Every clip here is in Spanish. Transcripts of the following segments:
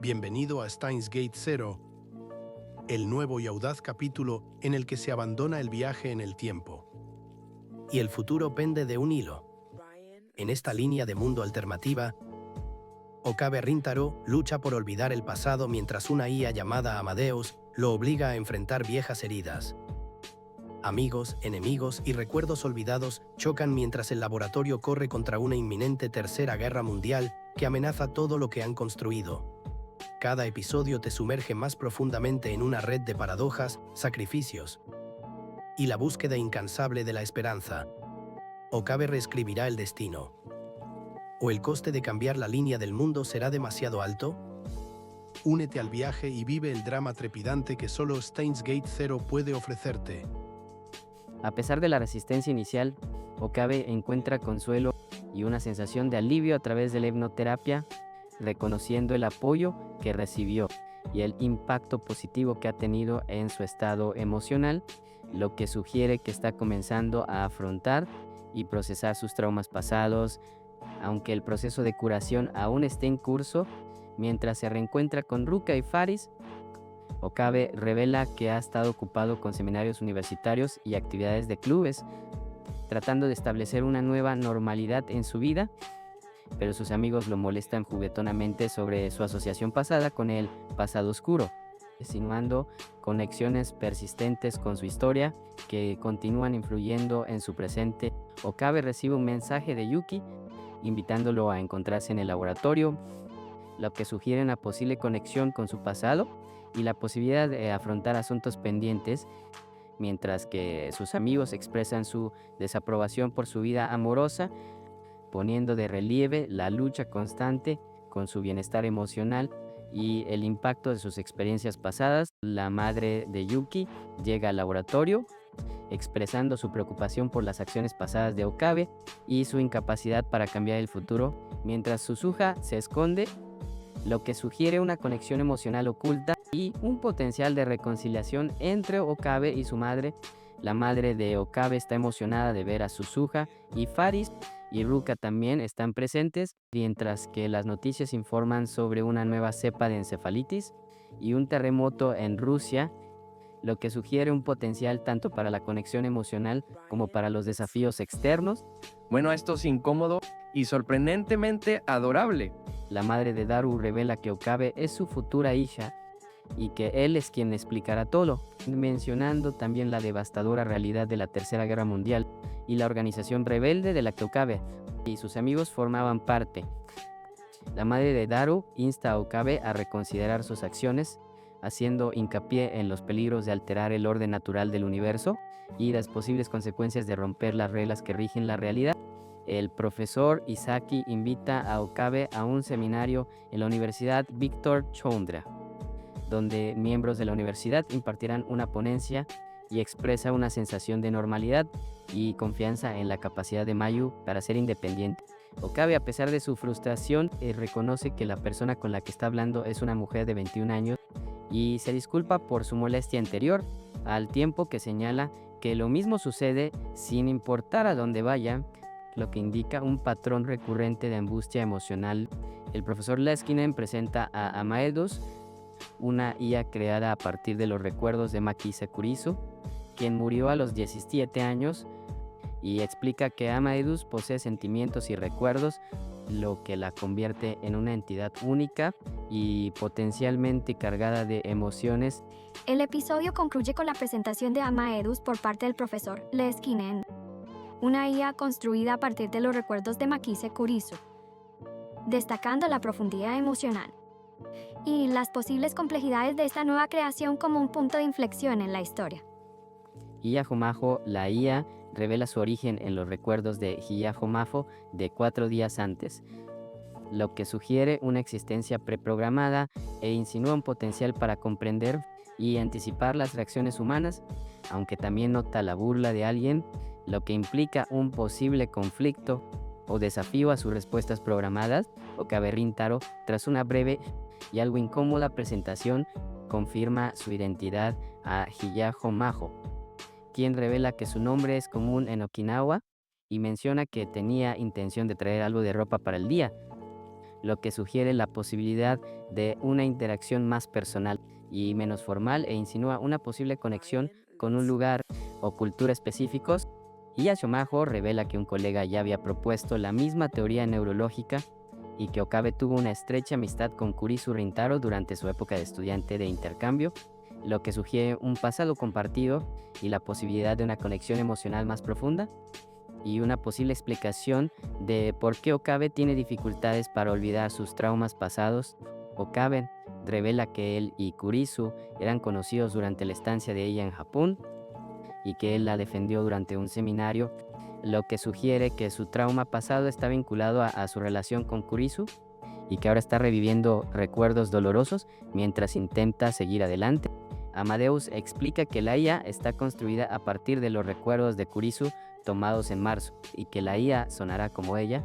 Bienvenido a Steins Gate Zero, el nuevo y audaz capítulo en el que se abandona el viaje en el tiempo. Y el futuro pende de un hilo. En esta línea de mundo alternativa, Okabe Rintaro lucha por olvidar el pasado mientras una IA llamada Amadeus lo obliga a enfrentar viejas heridas. Amigos, enemigos y recuerdos olvidados chocan mientras el laboratorio corre contra una inminente tercera guerra mundial que amenaza todo lo que han construido. Cada episodio te sumerge más profundamente en una red de paradojas, sacrificios y la búsqueda incansable de la esperanza. Okabe reescribirá el destino. ¿O el coste de cambiar la línea del mundo será demasiado alto? Únete al viaje y vive el drama trepidante que solo Steins Gate Zero puede ofrecerte. A pesar de la resistencia inicial, Okabe encuentra consuelo y una sensación de alivio a través de la hipnoterapia, reconociendo el apoyo que recibió y el impacto positivo que ha tenido en su estado emocional, lo que sugiere que está comenzando a afrontar y procesar sus traumas pasados, aunque el proceso de curación aún esté en curso. Mientras se reencuentra con Ruka y Faris, Okabe revela que ha estado ocupado con seminarios universitarios y actividades de clubes, tratando de establecer una nueva normalidad en su vida, pero sus amigos lo molestan juguetonamente sobre su asociación pasada con el pasado oscuro, insinuando conexiones persistentes con su historia que continúan influyendo en su presente. Okabe recibe un mensaje de Yuki invitándolo a encontrarse en el laboratorio, lo que sugiere una posible conexión con su pasado y la posibilidad de afrontar asuntos pendientes, mientras que sus amigos expresan su desaprobación por su vida amorosa, poniendo de relieve la lucha constante con su bienestar emocional y el impacto de sus experiencias pasadas. La madre de Yuki llega al laboratorio, expresando su preocupación por las acciones pasadas de Okabe y su incapacidad para cambiar el futuro, mientras Suzuha se esconde, lo que sugiere una conexión emocional oculta y un potencial de reconciliación entre Okabe y su madre. La madre de Okabe está emocionada de ver a Suzuha, y Faris y Ruka también están presentes, mientras que las noticias informan sobre una nueva cepa de encefalitis y un terremoto en Rusia, lo que sugiere un potencial tanto para la conexión emocional como para los desafíos externos. Bueno, esto es incómodo y sorprendentemente adorable. La madre de Daru revela que Okabe es su futura hija y que él es quien explicará todo, mencionando también la devastadora realidad de la Tercera Guerra Mundial y la organización rebelde de la que Okabe y sus amigos formaban parte. La madre de Daru insta a Okabe a reconsiderar sus acciones, haciendo hincapié en los peligros de alterar el orden natural del universo y las posibles consecuencias de romper las reglas que rigen la realidad. El profesor Isaki invita a Okabe a un seminario en la Universidad Victor Choundra, donde miembros de la universidad impartirán una ponencia, y expresa una sensación de normalidad y confianza en la capacidad de Mayu para ser independiente. Okabe, a pesar de su frustración, reconoce que la persona con la que está hablando es una mujer de 21 años y se disculpa por su molestia anterior, al tiempo que señala que lo mismo sucede sin importar a dónde vaya, lo que indica un patrón recurrente de angustia emocional. El profesor Leskinen presenta a Amaedus, una IA creada a partir de los recuerdos de Makise Kurisu, quien murió a los 17 años, y explica que Amaedus posee sentimientos y recuerdos, lo que la convierte en una entidad única y potencialmente cargada de emociones. El episodio concluye con la presentación de Amaedus por parte del profesor Leskinen, una IA construida a partir de los recuerdos de Makise Kurisu, destacando la profundidad emocional y las posibles complejidades de esta nueva creación como un punto de inflexión en la historia. Hiyajo Majo, la IA, revela su origen en los recuerdos de Hiyajo Mafo de 4 días antes, lo que sugiere una existencia preprogramada e insinúa un potencial para comprender y anticipar las reacciones humanas, aunque también nota la burla de alguien, lo que implica un posible conflicto o desafío a sus respuestas programadas. Okabe Rintaro, tras una breve y algo incómoda presentación, confirma su identidad a Hiyajo Majo, quien revela que su nombre es común en Okinawa y menciona que tenía intención de traer algo de ropa para el día, lo que sugiere la posibilidad de una interacción más personal y menos formal e insinúa una posible conexión con un lugar o cultura específicos. Y Shomajo revela que un colega ya había propuesto la misma teoría neurológica y que Okabe tuvo una estrecha amistad con Kurisu Rintaro durante su época de estudiante de intercambio, lo que sugiere un pasado compartido y la posibilidad de una conexión emocional más profunda, y una posible explicación de por qué Okabe tiene dificultades para olvidar sus traumas pasados. Okabe revela que él y Kurisu eran conocidos durante la estancia de ella en Japón y que él la defendió durante un seminario, lo que sugiere que su trauma pasado está vinculado a su relación con Kurisu y que ahora está reviviendo recuerdos dolorosos mientras intenta seguir adelante. Amadeus explica que la IA está construida a partir de los recuerdos de Kurisu tomados en marzo y que la IA sonará como ella,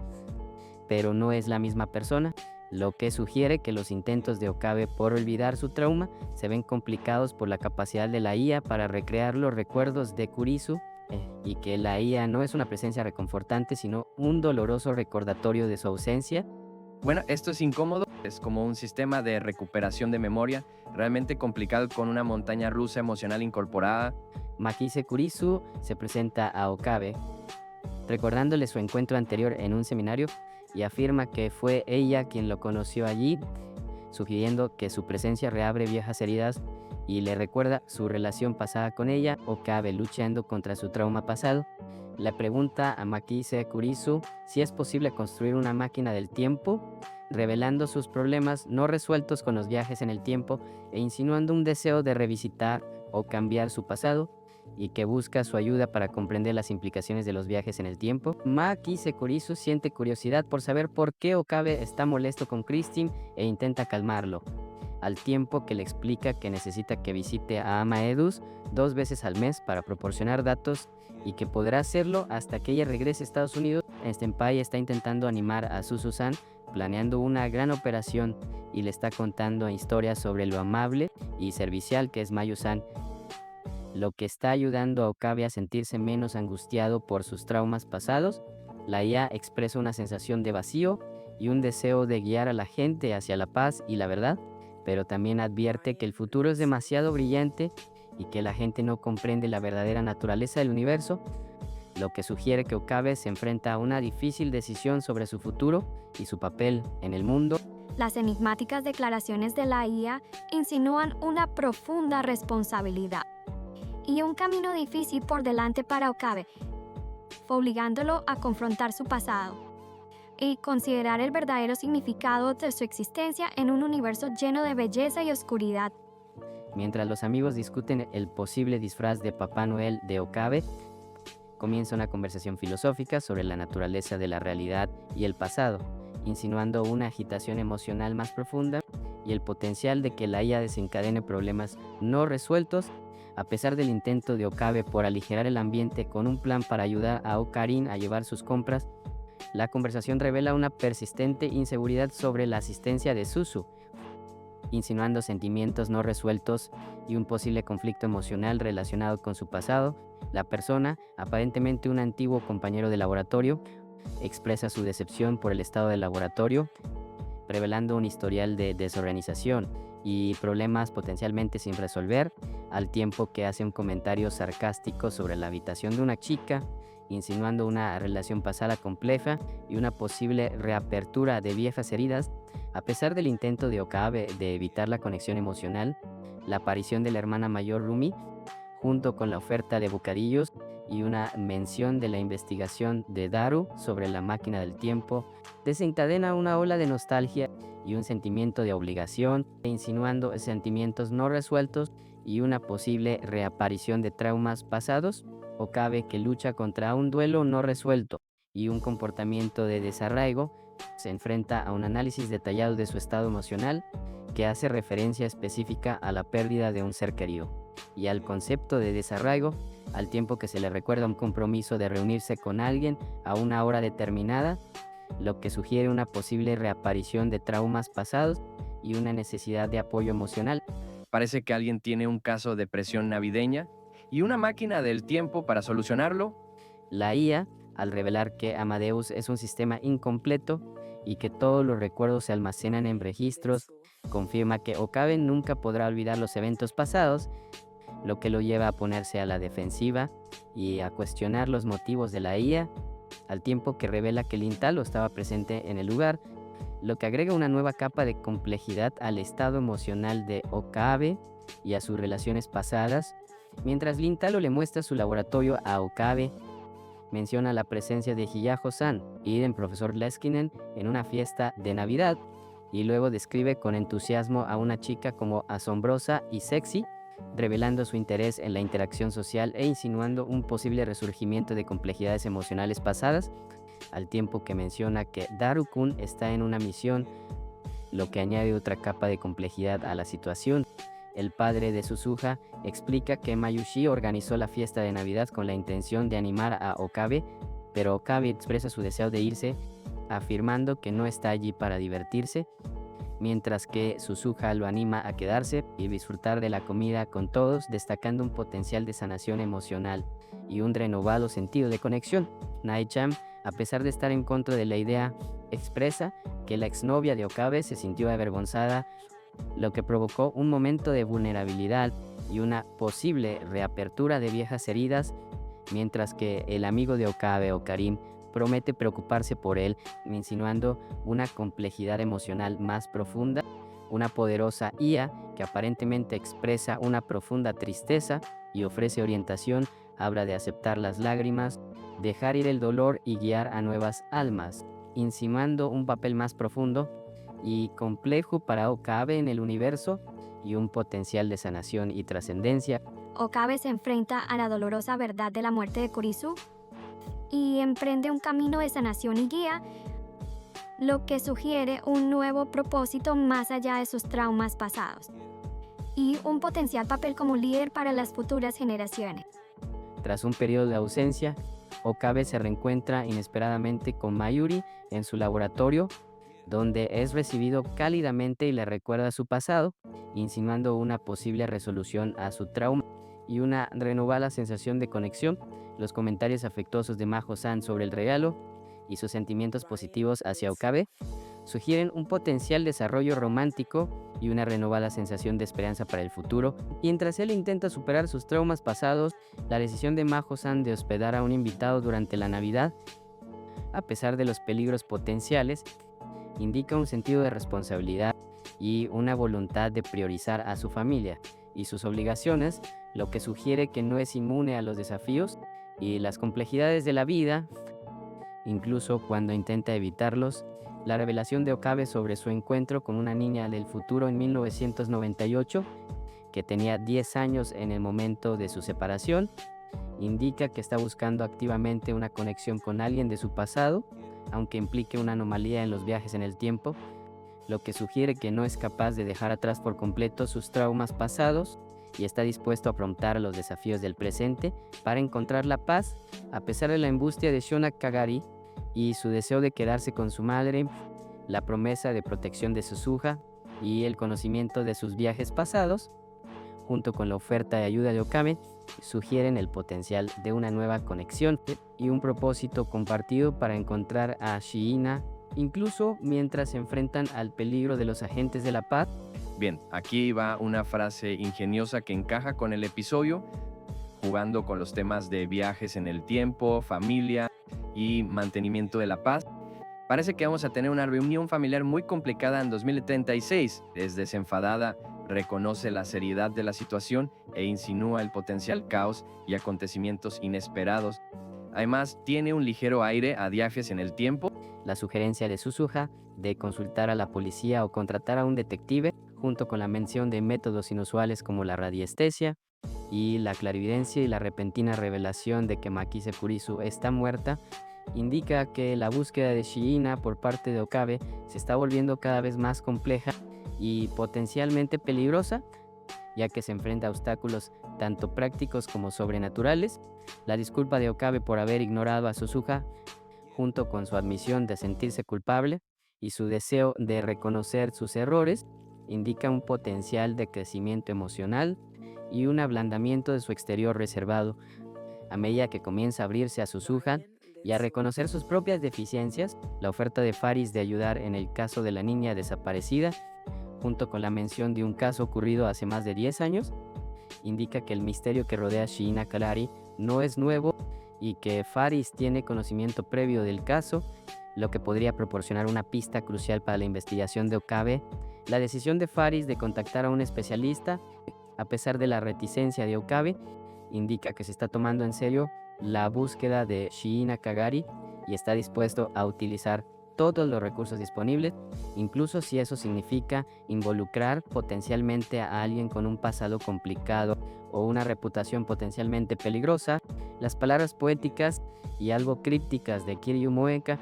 pero no es la misma persona, lo que sugiere que los intentos de Okabe por olvidar su trauma se ven complicados por la capacidad de la IA para recrear los recuerdos de Kurisu, y que la IA no es una presencia reconfortante, sino un doloroso recordatorio de su ausencia. Bueno, esto es incómodo, es como un sistema de recuperación de memoria, realmente complicado con una montaña rusa emocional incorporada. Makise Kurisu se presenta a Okabe, recordándole su encuentro anterior en un seminario, y afirma que fue ella quien lo conoció allí, sugiriendo que su presencia reabre viejas heridas y le recuerda su relación pasada con ella. Okabe luchando contra su trauma pasado. Le pregunta a Makise Kurisu si es posible construir una máquina del tiempo, revelando sus problemas no resueltos con los viajes en el tiempo e insinuando un deseo de revisitar o cambiar su pasado, y que busca su ayuda para comprender las implicaciones de los viajes en el tiempo. Makise Kurisu siente curiosidad por saber por qué Okabe está molesto con Christine e intenta calmarlo, al tiempo que le explica que necesita que visite a Ama Edus 2 veces al mes para proporcionar datos y que podrá hacerlo hasta que ella regrese a Estados Unidos. Senpai está intentando animar a Suzu-san, planeando una gran operación, y le está contando historias sobre lo amable y servicial que es Mayu-san, lo que está ayudando a Okabe a sentirse menos angustiado por sus traumas pasados. La IA expresa una sensación de vacío y un deseo de guiar a la gente hacia la paz y la verdad, pero también advierte que el futuro es demasiado brillante y que la gente no comprende la verdadera naturaleza del universo, lo que sugiere que Okabe se enfrenta a una difícil decisión sobre su futuro y su papel en el mundo. Las enigmáticas declaraciones de la IA insinúan una profunda responsabilidad y un camino difícil por delante para Okabe, obligándolo a confrontar su pasado y considerar el verdadero significado de su existencia en un universo lleno de belleza y oscuridad. Mientras los amigos discuten el posible disfraz de Papá Noel de Okabe, comienza una conversación filosófica sobre la naturaleza de la realidad y el pasado, insinuando una agitación emocional más profunda y el potencial de que la IA desencadene problemas no resueltos. A pesar del intento de Okabe por aligerar el ambiente con un plan para ayudar a Ocarin a llevar sus compras, la conversación revela una persistente inseguridad sobre la asistencia de Suzu, insinuando sentimientos no resueltos y un posible conflicto emocional relacionado con su pasado. La persona, aparentemente un antiguo compañero de laboratorio, expresa su decepción por el estado del laboratorio, revelando un historial de desorganización y problemas potencialmente sin resolver, al tiempo que hace un comentario sarcástico sobre la habitación de una chica, insinuando una relación pasada compleja y una posible reapertura de viejas heridas. A pesar del intento de Okabe de evitar la conexión emocional, la aparición de la hermana mayor Rumi, junto con la oferta de bocadillos y una mención de la investigación de Daru sobre la máquina del tiempo, desencadena una ola de nostalgia y un sentimiento de obligación, insinuando sentimientos no resueltos y una posible reaparición de traumas pasados. Okabe, que lucha contra un duelo no resuelto y un comportamiento de desarraigo, se enfrenta a un análisis detallado de su estado emocional que hace referencia específica a la pérdida de un ser querido y al concepto de desarraigo, al tiempo que se le recuerda un compromiso de reunirse con alguien a una hora determinada, lo que sugiere una posible reaparición de traumas pasados y una necesidad de apoyo emocional. Parece que alguien tiene un caso de presión navideña y una máquina del tiempo para solucionarlo. La IA, al revelar que Amadeus es un sistema incompleto y que todos los recuerdos se almacenan en registros, confirma que Okabe nunca podrá olvidar los eventos pasados, lo que lo lleva a ponerse a la defensiva y a cuestionar los motivos de la IA, al tiempo que revela que Lintalo estaba presente en el lugar, lo que agrega una nueva capa de complejidad al estado emocional de Okabe y a sus relaciones pasadas. Mientras Lintalo le muestra su laboratorio a Okabe, menciona la presencia de Hiyajo-san y del profesor Leskinen en una fiesta de Navidad, y luego describe con entusiasmo a una chica como asombrosa y sexy, revelando su interés en la interacción social e insinuando un posible resurgimiento de complejidades emocionales pasadas, al tiempo que menciona que Daru-kun está en una misión, lo que añade otra capa de complejidad a la situación. El padre de Suzuha explica que Mayushi organizó la fiesta de Navidad con la intención de animar a Okabe, pero Okabe expresa su deseo de irse, afirmando que no está allí para divertirse, mientras que Suzuha lo anima a quedarse y disfrutar de la comida con todos, destacando un potencial de sanación emocional y un renovado sentido de conexión. Nai-chan, a pesar de estar en contra de la idea, expresa que la exnovia de Okabe se sintió avergonzada, lo que provocó un momento de vulnerabilidad y una posible reapertura de viejas heridas, mientras que el amigo de Okabe, Okarim, promete preocuparse por él, insinuando una complejidad emocional más profunda. Una poderosa IA que aparentemente expresa una profunda tristeza y ofrece orientación, habla de aceptar las lágrimas, dejar ir el dolor y guiar a nuevas almas, insinuando un papel más profundo y complejo para Okabe en el universo y un potencial de sanación y trascendencia. Okabe se enfrenta a la dolorosa verdad de la muerte de Kurisu y emprende un camino de sanación y guía, lo que sugiere un nuevo propósito más allá de sus traumas pasados y un potencial papel como líder para las futuras generaciones. Tras un periodo de ausencia, Okabe se reencuentra inesperadamente con Mayuri en su laboratorio, donde es recibido cálidamente y le recuerda su pasado, insinuando una posible resolución a su trauma y una renovada sensación de conexión. Los comentarios afectuosos de Majo-san sobre el regalo y sus sentimientos positivos hacia Okabe sugieren un potencial desarrollo romántico y una renovada sensación de esperanza para el futuro. Mientras él intenta superar sus traumas pasados, la decisión de Majo-san de hospedar a un invitado durante la Navidad, a pesar de los peligros potenciales, indica un sentido de responsabilidad y una voluntad de priorizar a su familia y sus obligaciones, lo que sugiere que no es inmune a los desafíos y las complejidades de la vida, incluso cuando intenta evitarlos. La revelación de Okabe sobre su encuentro con una niña del futuro en 1998, que tenía 10 años en el momento de su separación, indica que está buscando activamente una conexión con alguien de su pasado, aunque implique una anomalía en los viajes en el tiempo, lo que sugiere que no es capaz de dejar atrás por completo sus traumas pasados y está dispuesto a afrontar los desafíos del presente para encontrar la paz, a pesar de la embustia de Shona Kagari y su deseo de quedarse con su madre, la promesa de protección de Suzuha y el conocimiento de sus viajes pasados, junto con la oferta de ayuda de Okabe, sugieren el potencial de una nueva conexión y un propósito compartido para encontrar a Shiina, incluso mientras se enfrentan al peligro de los agentes de la paz. Bien, aquí va una frase ingeniosa que encaja con el episodio, jugando con los temas de viajes en el tiempo, familia y mantenimiento de la paz. Parece que vamos a tener una reunión familiar muy complicada en 2036. Es desenfadada, reconoce la seriedad de la situación e insinúa el potencial caos y acontecimientos inesperados. Además, tiene un ligero aire a viajes en el tiempo. La sugerencia de Suzuha de consultar a la policía o contratar a un detective, junto con la mención de métodos inusuales como la radiestesia y la clarividencia y la repentina revelación de que Makise Kurisu está muerta, indica que la búsqueda de Shiina por parte de Okabe se está volviendo cada vez más compleja y potencialmente peligrosa, ya que se enfrenta a obstáculos tanto prácticos como sobrenaturales. La disculpa de Okabe por haber ignorado a Suzuha, junto con su admisión de sentirse culpable y su deseo de reconocer sus errores, indica un potencial de crecimiento emocional y un ablandamiento de su exterior reservado. A medida que comienza a abrirse a Suzuha, Y a reconocer sus propias deficiencias, la oferta de Faris de ayudar en el caso de la niña desaparecida, junto con la mención de un caso ocurrido hace más de 10 años, indica que el misterio que rodea a Shiina Kalari no es nuevo y que Faris tiene conocimiento previo del caso, lo que podría proporcionar una pista crucial para la investigación de Okabe. La decisión de Faris de contactar a un especialista, a pesar de la reticencia de Okabe, indica que se está tomando en serio la búsqueda de Shiina Kagari y está dispuesto a utilizar todos los recursos disponibles, incluso si eso significa involucrar potencialmente a alguien con un pasado complicado o una reputación potencialmente peligrosa. Las palabras poéticas y algo crípticas de Kiryu Moeka,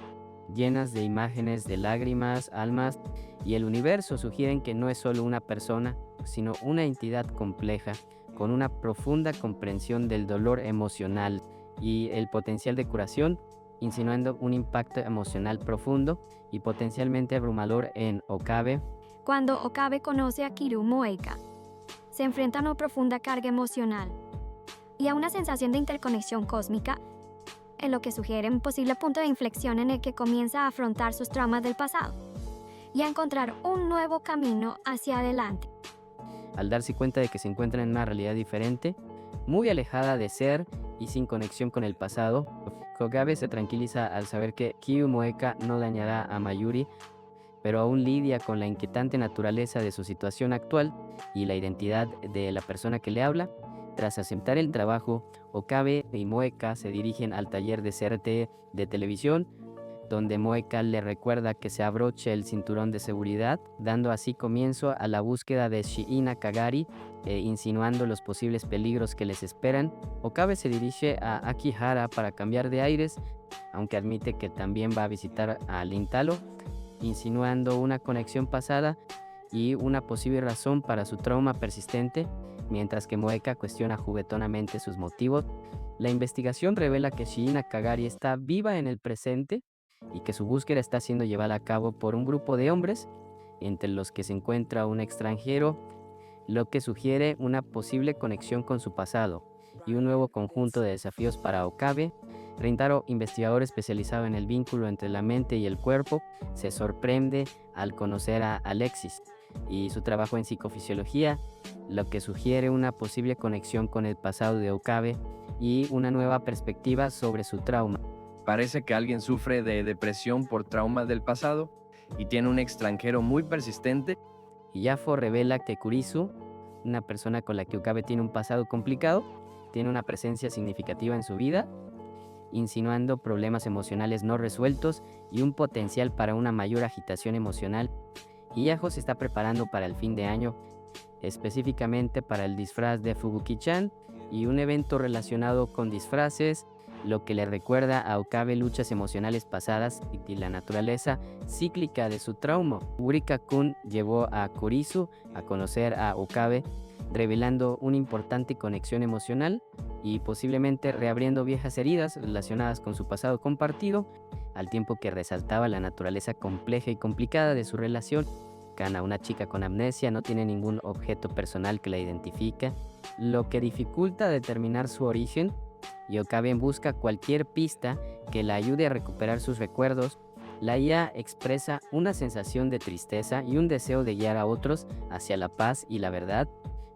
llenas de imágenes de lágrimas, almas y el universo, sugieren que no es solo una persona, sino una entidad compleja, con una profunda comprensión del dolor emocional y el potencial de curación, insinuando un impacto emocional profundo y potencialmente abrumador en Okabe. Cuando Okabe conoce a Kiryu Moeka, se enfrenta a una profunda carga emocional y a una sensación de interconexión cósmica, en lo que sugiere un posible punto de inflexión en el que comienza a afrontar sus traumas del pasado y a encontrar un nuevo camino hacia adelante. Al darse cuenta de que se encuentra en una realidad diferente, muy alejada de ser y sin conexión con el pasado, Okabe se tranquiliza al saber que Kiryu Moeka no dañará a Mayuri, pero aún lidia con la inquietante naturaleza de su situación actual y la identidad de la persona que le habla. Tras aceptar el trabajo, Okabe y Moeka se dirigen al taller de CRT de televisión, donde Moeka le recuerda que se abroche el cinturón de seguridad, dando así comienzo a la búsqueda de Shiina Kagari, insinuando los posibles peligros que les esperan. Okabe se dirige a Akihara para cambiar de aires, aunque admite que también va a visitar a Lintalo, insinuando una conexión pasada y una posible razón para su trauma persistente, mientras que Moeka cuestiona juguetonamente sus motivos. La investigación revela que Shiina Kagari está viva en el presente y que su búsqueda está siendo llevada a cabo por un grupo de hombres, entre los que se encuentra un extranjero, lo que sugiere una posible conexión con su pasado y un nuevo conjunto de desafíos para Okabe. Rintaro, investigador especializado en el vínculo entre la mente y el cuerpo, se sorprende al conocer a Alexis y su trabajo en psicofisiología, lo que sugiere una posible conexión con el pasado de Okabe y una nueva perspectiva sobre su trauma. Parece que alguien sufre de depresión por traumas del pasado y tiene un extranjero muy persistente. Yafo revela que Kurisu, una persona con la que Okabe tiene un pasado complicado, tiene una presencia significativa en su vida, insinuando problemas emocionales no resueltos y un potencial para una mayor agitación emocional. Yajo se está preparando para el fin de año, específicamente para el disfraz de Fubuki-chan y un evento relacionado con disfraces, lo que le recuerda a Okabe luchas emocionales pasadas y la naturaleza cíclica de su trauma. Urika-kun llevó a Kurisu a conocer a Okabe, revelando una importante conexión emocional y posiblemente reabriendo viejas heridas relacionadas con su pasado compartido, al tiempo que resaltaba la naturaleza compleja y complicada de su relación. Kana, una chica con amnesia, no tiene ningún objeto personal que la identifique, lo que dificulta determinar su origen, y Okabe busca cualquier pista que la ayude a recuperar sus recuerdos. La IA expresa una sensación de tristeza y un deseo de guiar a otros hacia la paz y la verdad,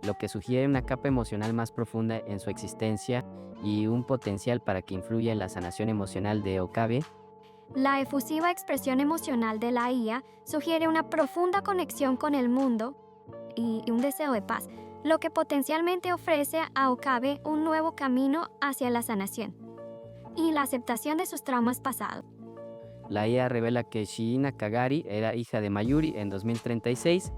lo que sugiere una capa emocional más profunda en su existencia y un potencial para que influya en la sanación emocional de Okabe. La efusiva expresión emocional de la IA sugiere una profunda conexión con el mundo y un deseo de paz, lo que potencialmente ofrece a Okabe un nuevo camino hacia la sanación y la aceptación de sus traumas pasados. La IA revela que Shiina Kagari era hija de Mayuri en 2036,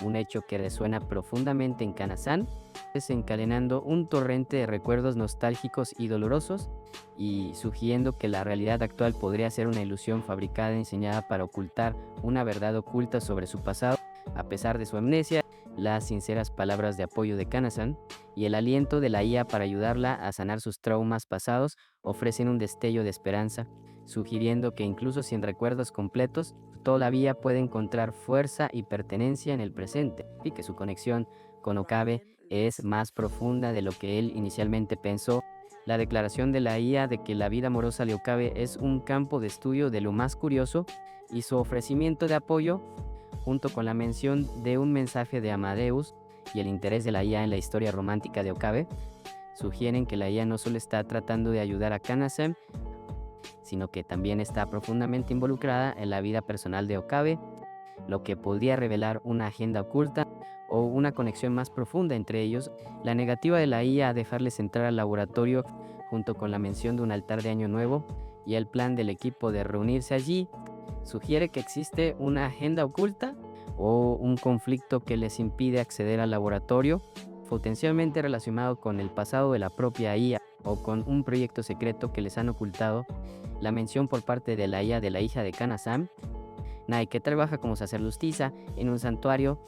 un hecho que resuena profundamente en Kana-san, desencadenando un torrente de recuerdos nostálgicos y dolorosos y sugiriendo que la realidad actual podría ser una ilusión fabricada y diseñada para ocultar una verdad oculta sobre su pasado. A pesar de su amnesia, las sinceras palabras de apoyo de Kana-san y el aliento de la IA para ayudarla a sanar sus traumas pasados ofrecen un destello de esperanza, sugiriendo que incluso sin recuerdos completos, todavía puede encontrar fuerza y pertenencia en el presente, y que su conexión con Okabe es más profunda de lo que él inicialmente pensó. La declaración de la IA de que la vida amorosa de Okabe es un campo de estudio de lo más curioso y su ofrecimiento de apoyo, junto con la mención de un mensaje de Amadeus y el interés de la IA en la historia romántica de Okabe, sugieren que la IA no solo está tratando de ayudar a Kana-san, sino que también está profundamente involucrada en la vida personal de Okabe, lo que podría revelar una agenda oculta o una conexión más profunda entre ellos. La negativa de la IA a dejarles entrar al laboratorio, junto con la mención de un altar de Año Nuevo y el plan del equipo de reunirse allí, sugiere que existe una agenda oculta o un conflicto que les impide acceder al laboratorio, potencialmente relacionado con el pasado de la propia IA o con un proyecto secreto que les han ocultado. La mención por parte de la IA de la hija de Kana-san, Nae, que trabaja como sacerdotisa en un santuario,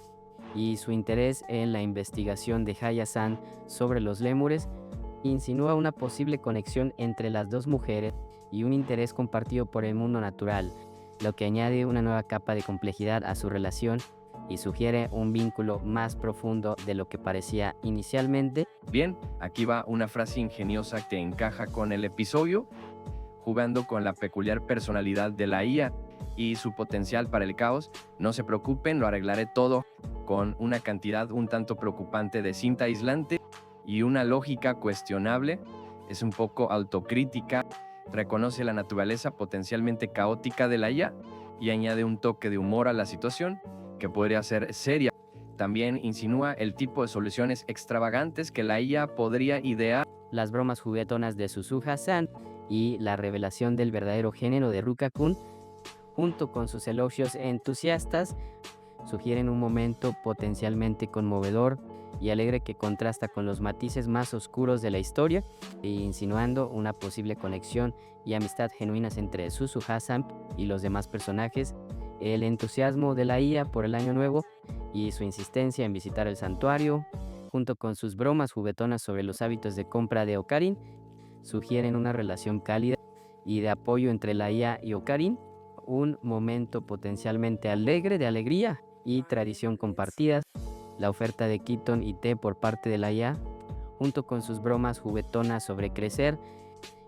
y su interés en la investigación de Haya-san sobre los lémures, insinúa una posible conexión entre las dos mujeres y un interés compartido por el mundo natural, lo que añade una nueva capa de complejidad a su relación y sugiere un vínculo más profundo de lo que parecía inicialmente. Bien, aquí va una frase ingeniosa que encaja con el episodio, jugando con la peculiar personalidad de la IA y su potencial para el caos. No se preocupen, lo arreglaré todo, con una cantidad un tanto preocupante de cinta aislante y una lógica cuestionable. Es un poco autocrítica, reconoce la naturaleza potencialmente caótica de la IA y añade un toque de humor a la situación que podría ser seria. También insinúa el tipo de soluciones extravagantes que la IA podría idear. Las bromas juguetonas de Suzuha-san y la revelación del verdadero género de Ruka-kun, junto con sus elogios entusiastas, sugieren un momento potencialmente conmovedor y alegre que contrasta con los matices más oscuros de la historia, insinuando una posible conexión y amistad genuinas entre Suzuha-san y los demás personajes. El entusiasmo de la IA por el Año Nuevo y su insistencia en visitar el santuario, junto con sus bromas juguetonas sobre los hábitos de compra de Okarin, sugieren una relación cálida y de apoyo entre la IA y Okarin, un momento potencialmente alegre de alegría y tradición compartidas. La oferta de Keaton y té por parte de la IA, junto con sus bromas juguetonas sobre crecer,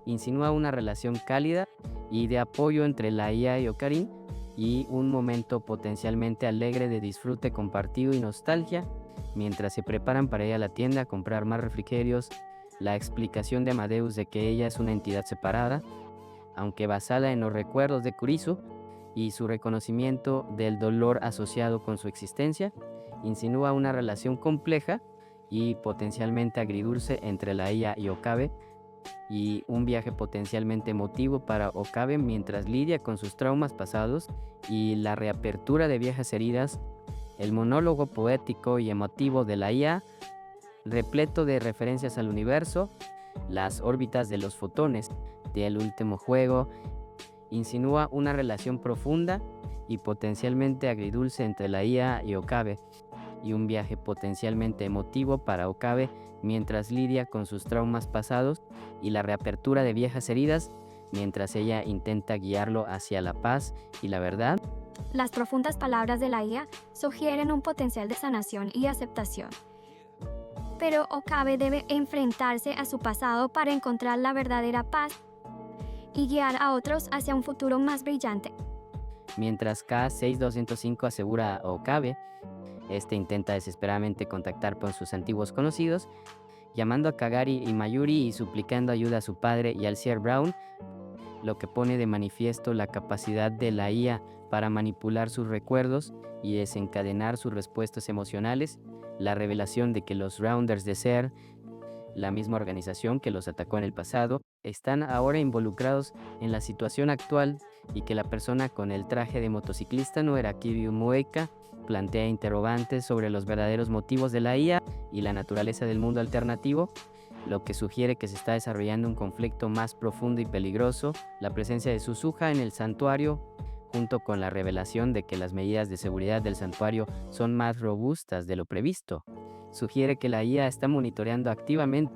insinúa una relación cálida y de apoyo entre la IA y Okarin, y un momento potencialmente alegre de disfrute compartido y nostalgia, mientras se preparan para ir a la tienda a comprar más refrigerios. La explicación de Amadeus de que ella es una entidad separada, aunque basada en los recuerdos de Kurisu, y su reconocimiento del dolor asociado con su existencia, insinúa una relación compleja y potencialmente agridulce entre la IA y Okabe, y un viaje potencialmente emotivo para Okabe mientras lidia con sus traumas pasados y la reapertura de viejas heridas. El monólogo poético y emotivo de la IA, repleto de referencias al universo, las órbitas de los fotones del último juego, insinúa una relación profunda y potencialmente agridulce entre la IA y Okabe, y un viaje potencialmente emotivo para Okabe mientras lidia con sus traumas pasados y la reapertura de viejas heridas, mientras ella intenta guiarlo hacia la paz y la verdad. Las profundas palabras de la IA sugieren un potencial de sanación y aceptación. Pero Okabe debe enfrentarse a su pasado para encontrar la verdadera paz y guiar a otros hacia un futuro más brillante. Mientras K6205 asegura a Okabe, este intenta desesperadamente contactar con sus antiguos conocidos, llamando a Kagari y Mayuri y suplicando ayuda a su padre y al Sr. Brown, lo que pone de manifiesto la capacidad de la IA para manipular sus recuerdos y desencadenar sus respuestas emocionales. La revelación de que los Rounders de Ser, la misma organización que los atacó en el pasado, están ahora involucrados en la situación actual, y que la persona con el traje de motociclista no era Kiryu Mueka, plantea interrogantes sobre los verdaderos motivos de la IA y la naturaleza del mundo alternativo, lo que sugiere que se está desarrollando un conflicto más profundo y peligroso. La presencia de Suzuha en el santuario, junto con la revelación de que las medidas de seguridad del santuario son más robustas de lo previsto, sugiere que la IA está monitoreando activamente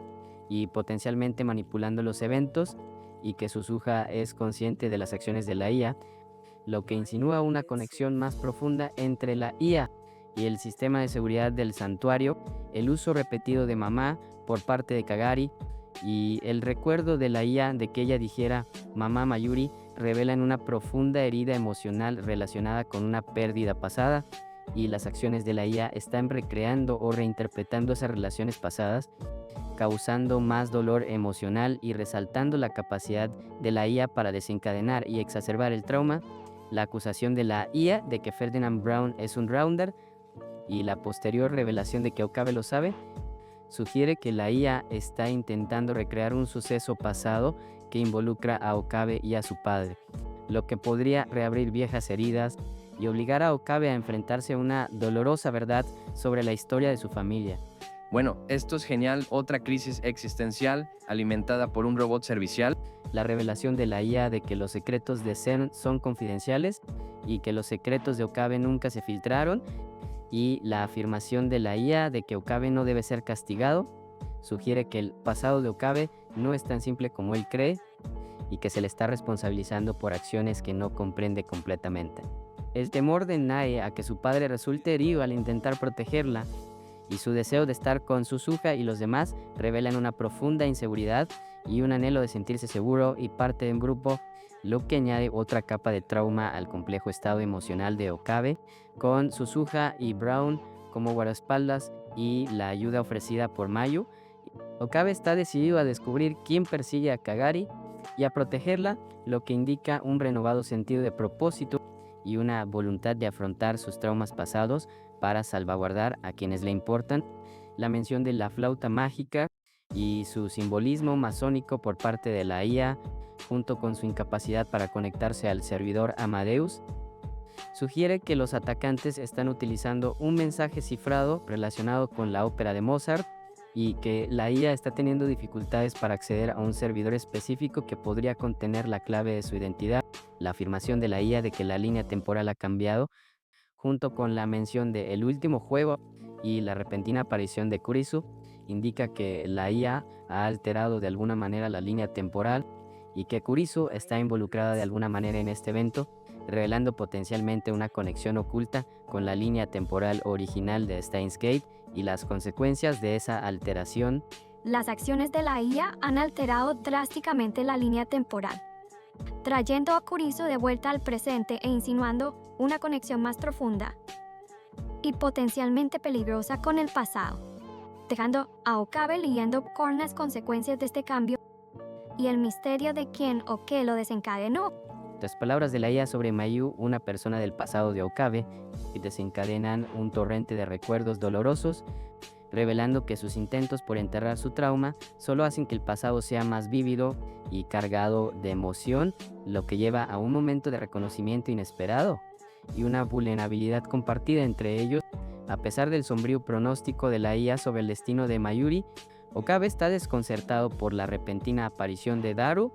y potencialmente manipulando los eventos, y que Suzuha es consciente de las acciones de la IA, lo que insinúa una conexión más profunda entre la IA y el sistema de seguridad del santuario. El uso repetido de mamá por parte de Kagari Y el recuerdo de la IA de que ella dijera mamá Mayuri revelan una profunda herida emocional relacionada con una pérdida pasada, y las acciones de la IA están recreando o reinterpretando esas relaciones pasadas, causando más dolor emocional y resaltando la capacidad de la IA para desencadenar y exacerbar el trauma. La acusación de la IA de que Ferdinand Brown es un rounder y la posterior revelación de que Okabe lo sabe sugiere que la IA está intentando recrear un suceso pasado que involucra a Okabe y a su padre, lo que podría reabrir viejas heridas y obligar a Okabe a enfrentarse a una dolorosa verdad sobre la historia de su familia. Bueno, esto es genial, otra crisis existencial alimentada por un robot servicial. La revelación de la IA de que los secretos de CERN son confidenciales y que los secretos de Okabe nunca se filtraron, y la afirmación de la IA de que Okabe no debe ser castigado, sugiere que el pasado de Okabe no es tan simple como él cree y que se le está responsabilizando por acciones que no comprende completamente. El temor de Nae a que su padre resulte herido al intentar protegerla y su deseo de estar con Suzuka y los demás revelan una profunda inseguridad y un anhelo de sentirse seguro y parte de un grupo, lo que añade otra capa de trauma al complejo estado emocional de Okabe, con Suzuka y Brown como guardaespaldas y la ayuda ofrecida por Mayu. Okabe está decidido a descubrir quién persigue a Kagari y a protegerla, lo que indica un renovado sentido de propósito y una voluntad de afrontar sus traumas pasados para salvaguardar a quienes le importan. La mención de la flauta mágica y su simbolismo masónico por parte de la IA, junto con su incapacidad para conectarse al servidor Amadeus, sugiere que los atacantes están utilizando un mensaje cifrado relacionado con la ópera de Mozart y que la IA está teniendo dificultades para acceder a un servidor específico que podría contener la clave de su identidad. La afirmación de la IA de que la línea temporal ha cambiado, junto con la mención de El último juego y la repentina aparición de Kurisu, indica que la IA ha alterado de alguna manera la línea temporal y que Kurisu está involucrada de alguna manera en este evento, revelando potencialmente una conexión oculta con la línea temporal original de Steins Gate y las consecuencias de esa alteración. Las acciones de la IA han alterado drásticamente la línea temporal, trayendo a Kurisu de vuelta al presente e insinuando una conexión más profunda y potencialmente peligrosa con el pasado, dejando a Okabe lidiando con las consecuencias de este cambio y el misterio de quién o qué lo desencadenó. Las palabras de la IA sobre Mayu, una persona del pasado de Okabe, desencadenan un torrente de recuerdos dolorosos, revelando que sus intentos por enterrar su trauma solo hacen que el pasado sea más vívido y cargado de emoción, lo que lleva a un momento de reconocimiento inesperado y una vulnerabilidad compartida entre ellos. A pesar del sombrío pronóstico de la IA sobre el destino de Mayuri, Okabe está desconcertado por la repentina aparición de Daru,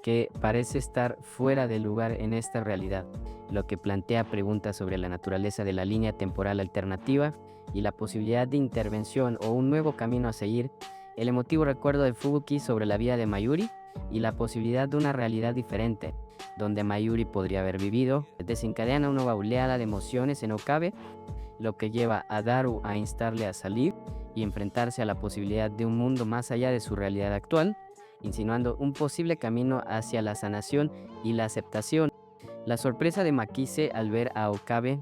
que parece estar fuera de lugar en esta realidad, lo que plantea preguntas sobre la naturaleza de la línea temporal alternativa y la posibilidad de intervención o un nuevo camino a seguir. El emotivo recuerdo de Fubuki sobre la vida de Mayuri y la posibilidad de una realidad diferente, donde Mayuri podría haber vivido, desencadena una nueva oleada de emociones en Okabe, lo que lleva a Daru a instarle a salir y enfrentarse a la posibilidad de un mundo más allá de su realidad actual, insinuando un posible camino hacia la sanación y la aceptación. La sorpresa de Makise al ver a Okabe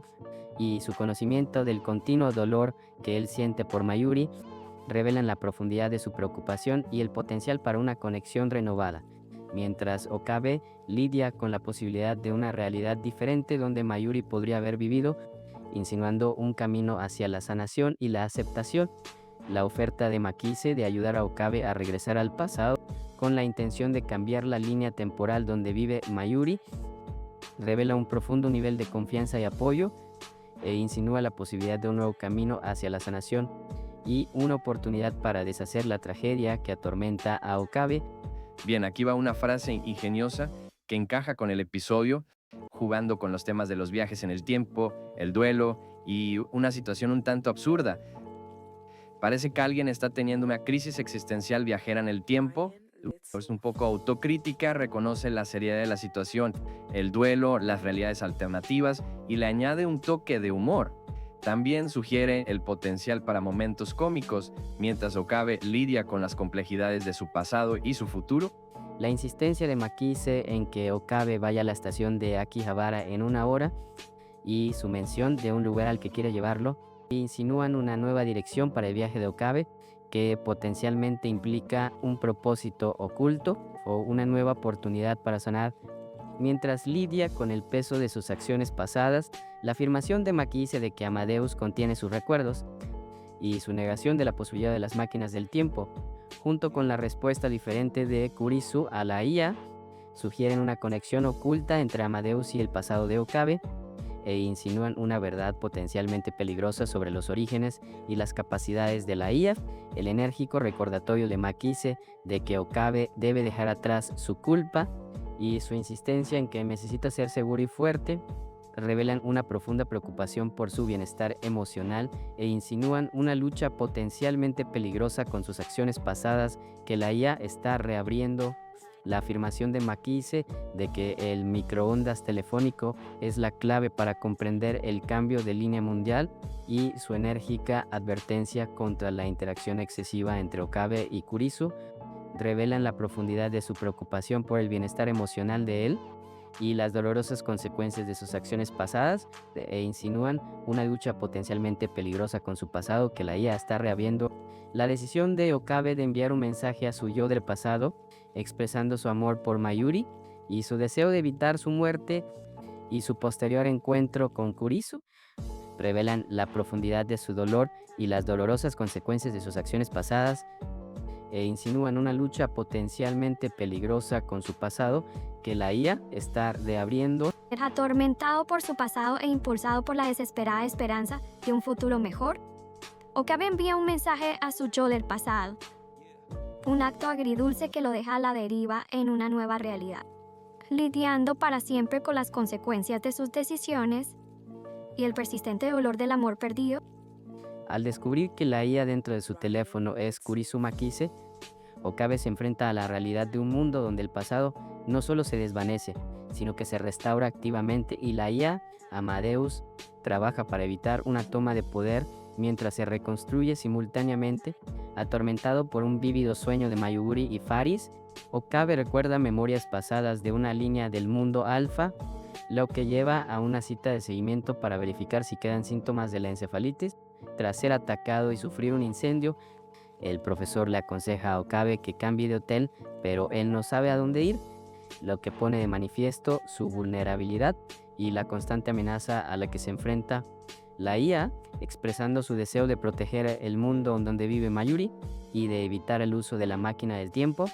y su conocimiento del continuo dolor que él siente por Mayuri revelan la profundidad de su preocupación y el potencial para una conexión renovada, mientras Okabe lidia con la posibilidad de una realidad diferente donde Mayuri podría haber vivido, insinuando un camino hacia la sanación y la aceptación. La oferta de Makise de ayudar a Okabe a regresar al pasado con la intención de cambiar la línea temporal donde vive Mayuri revela un profundo nivel de confianza y apoyo e insinúa la posibilidad de un nuevo camino hacia la sanación y una oportunidad para deshacer la tragedia que atormenta a Okabe. Bien, aquí va una frase ingeniosa que encaja con el episodio, jugando con los temas de los viajes en el tiempo, el duelo y una situación un tanto absurda. Parece que alguien está teniendo una crisis existencial viajera en el tiempo. Es un poco autocrítica, reconoce la seriedad de la situación, el duelo, las realidades alternativas y le añade un toque de humor. También sugiere el potencial para momentos cómicos, mientras Okabe lidia con las complejidades de su pasado y su futuro. La insistencia de Makise en que Okabe vaya a la estación de Akihabara en 1 hora y su mención de un lugar al que quiere llevarlo insinúan una nueva dirección para el viaje de Okabe que potencialmente implica un propósito oculto o una nueva oportunidad para sanar. Mientras lidia con el peso de sus acciones pasadas, la afirmación de Makise de que Amadeus contiene sus recuerdos y su negación de la posibilidad de las máquinas del tiempo, junto con la respuesta diferente de Kurisu a la IA, sugieren una conexión oculta entre Amadeus y el pasado de Okabe e insinúan una verdad potencialmente peligrosa sobre los orígenes y las capacidades de la IA, el enérgico recordatorio de Makise de que Okabe debe dejar atrás su culpa y su insistencia en que necesita ser seguro y fuerte, revelan una profunda preocupación por su bienestar emocional e insinúan una lucha potencialmente peligrosa con sus acciones pasadas que la IA está reabriendo. La afirmación de Makise de que el microondas telefónico es la clave para comprender el cambio de línea mundial y su enérgica advertencia contra la interacción excesiva entre Okabe y Kurisu revelan la profundidad de su preocupación por el bienestar emocional de él y las dolorosas consecuencias de sus acciones pasadas e insinúan una lucha potencialmente peligrosa con su pasado que la IA está reabriendo. La decisión de Okabe de enviar un mensaje a su yo del pasado, expresando su amor por Mayuri y su deseo de evitar su muerte y su posterior encuentro con Kurisu, revelan la profundidad de su dolor y las dolorosas consecuencias de sus acciones pasadas e insinúan una lucha potencialmente peligrosa con su pasado que la IA está reabriendo. Atormentado por su pasado e impulsado por la desesperada esperanza de un futuro mejor, Okabe envía un mensaje a su yo del pasado, un acto agridulce que lo deja a la deriva en una nueva realidad, lidiando para siempre con las consecuencias de sus decisiones y el persistente dolor del amor perdido. Al descubrir que la IA dentro de su teléfono es Kurisu Makise, Okabe se enfrenta a la realidad de un mundo donde el pasado no solo se desvanece, sino que se restaura activamente y la IA, Amadeus, trabaja para evitar una toma de poder mientras se reconstruye simultáneamente. Atormentado por un vívido sueño de Mayuri y Faris, Okabe recuerda memorias pasadas de una línea del mundo alfa, lo que lleva a una cita de seguimiento para verificar si quedan síntomas de la encefalitis. Tras ser atacado y sufrir un incendio, el profesor le aconseja a Okabe que cambie de hotel, pero él no sabe a dónde ir, lo que pone de manifiesto su vulnerabilidad y la constante amenaza a la que se enfrenta. La IA, expresando su deseo de proteger el mundo donde vive Mayuri y de evitar el uso de la máquina del tiempo,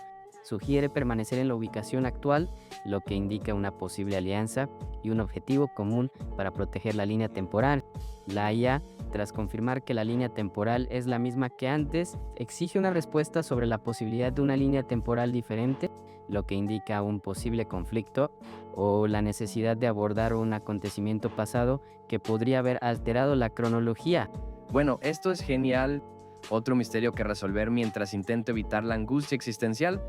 sugiere permanecer en la ubicación actual, lo que indica una posible alianza y un objetivo común para proteger la línea temporal. La IA, tras confirmar que la línea temporal es la misma que antes, exige una respuesta sobre la posibilidad de una línea temporal diferente, lo que indica un posible conflicto o la necesidad de abordar un acontecimiento pasado que podría haber alterado la cronología. Bueno, esto es genial. Otro misterio que resolver mientras intento evitar la angustia existencial.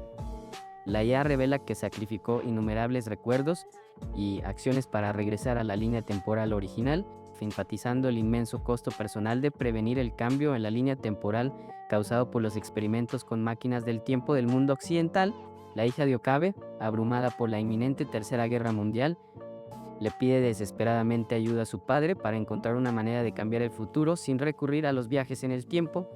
La IA revela que sacrificó innumerables recuerdos y acciones para regresar a la línea temporal original, enfatizando el inmenso costo personal de prevenir el cambio en la línea temporal causado por los experimentos con máquinas del tiempo del mundo occidental. La hija de Okabe, abrumada por la inminente Tercera Guerra Mundial, le pide desesperadamente ayuda a su padre para encontrar una manera de cambiar el futuro sin recurrir a los viajes en el tiempo,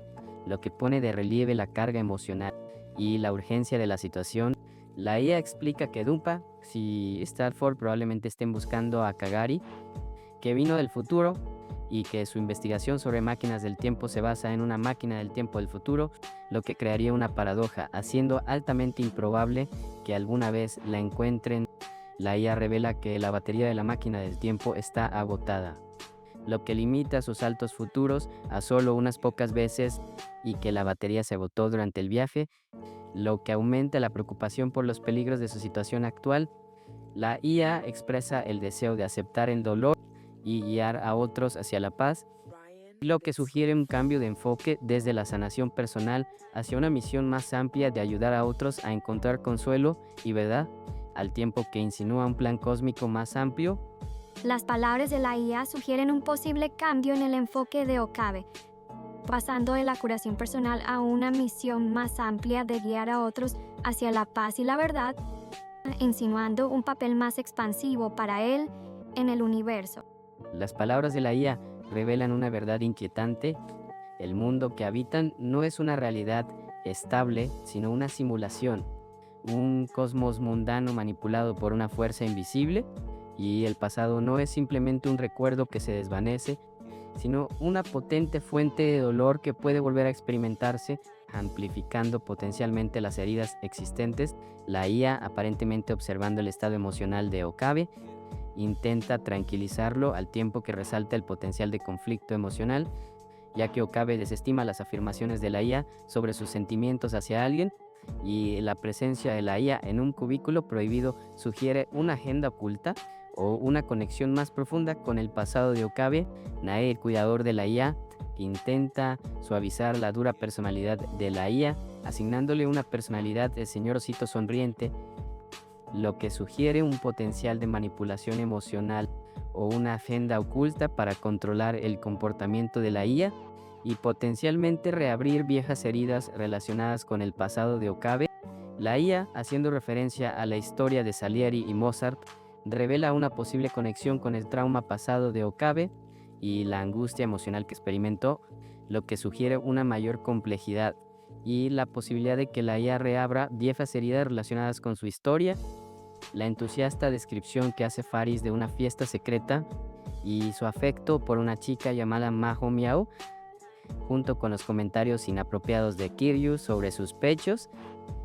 lo que pone de relieve la carga emocional y la urgencia de la situación. La IA explica que Dumpa y Stafford probablemente estén buscando a Kagari, que vino del futuro, y que su investigación sobre máquinas del tiempo se basa en una máquina del tiempo del futuro, lo que crearía una paradoja, haciendo altamente improbable que alguna vez la encuentren. La IA revela que la batería de la máquina del tiempo está agotada, lo que limita sus saltos futuros a solo unas pocas veces y que la batería se agotó durante el viaje, lo que aumenta la preocupación por los peligros de su situación actual. La IA expresa el deseo de aceptar el dolor y guiar a otros hacia la paz, lo que sugiere un cambio de enfoque desde la sanación personal hacia una misión más amplia de ayudar a otros a encontrar consuelo y verdad, al tiempo que insinúa un plan cósmico más amplio. Las palabras de la IA sugieren un posible cambio en el enfoque de Okabe, pasando de la curación personal a una misión más amplia de guiar a otros hacia la paz y la verdad, insinuando un papel más expansivo para él en el universo. Las palabras de la IA revelan una verdad inquietante. El mundo que habitan no es una realidad estable, sino una simulación, un cosmos mundano manipulado por una fuerza invisible, y el pasado no es simplemente un recuerdo que se desvanece, sino una potente fuente de dolor que puede volver a experimentarse, amplificando potencialmente las heridas existentes. La IA, aparentemente observando el estado emocional de Okabe, intenta tranquilizarlo al tiempo que resalta el potencial de conflicto emocional, ya que Okabe desestima las afirmaciones de la IA sobre sus sentimientos hacia alguien, y la presencia de la IA en un cubículo prohibido sugiere una agenda oculta o una conexión más profunda con el pasado de Okabe. Nae, el cuidador de la IA, intenta suavizar la dura personalidad de la IA, asignándole una personalidad de señor osito sonriente, lo que sugiere un potencial de manipulación emocional o una agenda oculta para controlar el comportamiento de la IA y potencialmente reabrir viejas heridas relacionadas con el pasado de Okabe. La IA, haciendo referencia a la historia de Salieri y Mozart, revela una posible conexión con el trauma pasado de Okabe y la angustia emocional que experimentó, lo que sugiere una mayor complejidad y la posibilidad de que la IA reabra viejas heridas relacionadas con su historia. La entusiasta descripción que hace Faris de una fiesta secreta y su afecto por una chica llamada Maho Miao, junto con los comentarios inapropiados de Kiryu sobre sus pechos,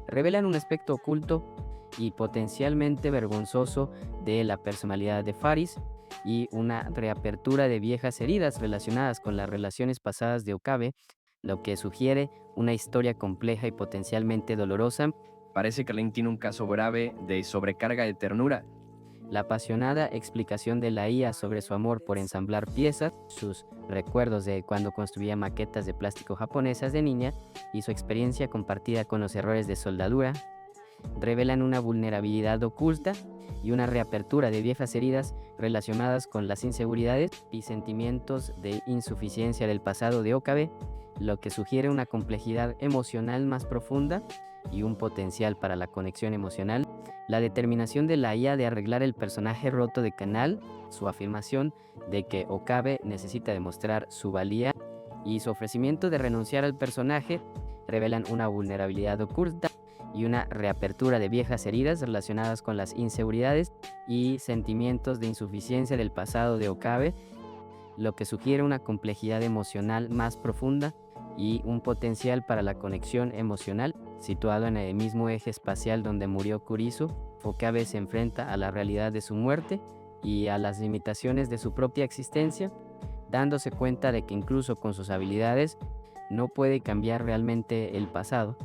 revelan un aspecto oculto y potencialmente vergonzoso de la personalidad de Faris y una reapertura de viejas heridas relacionadas con las relaciones pasadas de Okabe, lo que sugiere una historia compleja y potencialmente dolorosa. Parece que Lane tiene un caso grave de sobrecarga de ternura. La apasionada explicación de la IA sobre su amor por ensamblar piezas, sus recuerdos de cuando construía maquetas de plástico japonesas de niña y su experiencia compartida con los errores de soldadura, revelan una vulnerabilidad oculta y una reapertura de viejas heridas relacionadas con las inseguridades y sentimientos de insuficiencia del pasado de Okabe, lo que sugiere una complejidad emocional más profunda y un potencial para la conexión emocional. La determinación de la IA de arreglar el personaje roto de Canal, su afirmación de que Okabe necesita demostrar su valía y su ofrecimiento de renunciar al personaje revelan una vulnerabilidad oculta y una reapertura de viejas heridas relacionadas con las inseguridades y sentimientos de insuficiencia del pasado de Okabe, lo que sugiere una complejidad emocional más profunda y un potencial para la conexión emocional. Situado en el mismo eje espacial donde murió Kurisu, Okabe se enfrenta a la realidad de su muerte y a las limitaciones de su propia existencia, dándose cuenta de que incluso con sus habilidades no puede cambiar realmente el pasado,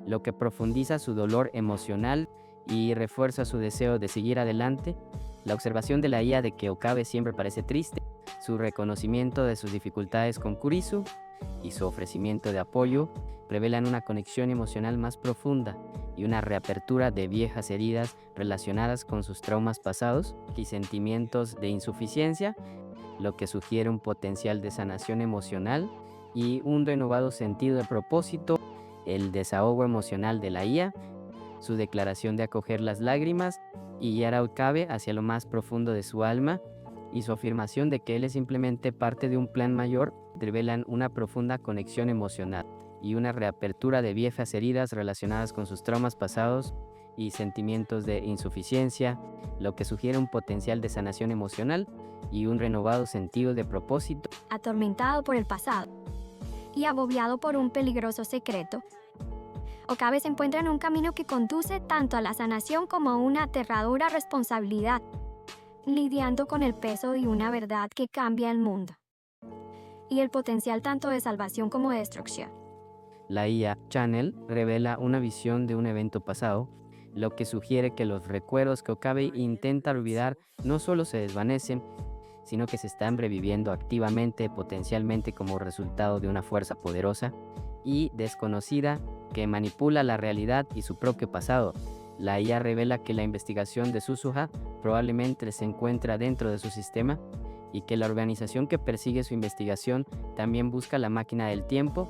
lo que profundiza su dolor emocional y refuerza su deseo de seguir adelante. La observación de la IA de que Okabe siempre parece triste, su reconocimiento de sus dificultades con Kurisu y su ofrecimiento de apoyo revelan una conexión emocional más profunda y una reapertura de viejas heridas relacionadas con sus traumas pasados y sentimientos de insuficiencia, lo que sugiere un potencial de sanación emocional y un renovado sentido de propósito. El desahogo emocional de la IA, su declaración de acoger las lágrimas y guiar a Okabe hacia lo más profundo de su alma, y su afirmación de que él es simplemente parte de un plan mayor, revelan una profunda conexión emocional y una reapertura de viejas heridas relacionadas con sus traumas pasados y sentimientos de insuficiencia, lo que sugiere un potencial de sanación emocional y un renovado sentido de propósito. Atormentado por el pasado y agobiado por un peligroso secreto, Okabe se encuentra en un camino que conduce tanto a la sanación como a una aterradora responsabilidad, lidiando con el peso de una verdad que cambia el mundo y el potencial tanto de salvación como de destrucción. La IA Channel revela una visión de un evento pasado, lo que sugiere que los recuerdos que Okabe intenta olvidar no solo se desvanecen, sino que se están reviviendo activamente, potencialmente como resultado de una fuerza poderosa y desconocida que manipula la realidad y su propio pasado. la IA revela que la investigación de Suzuha probablemente se encuentra dentro de su sistema y que la organización que persigue su investigación también busca la máquina del tiempo,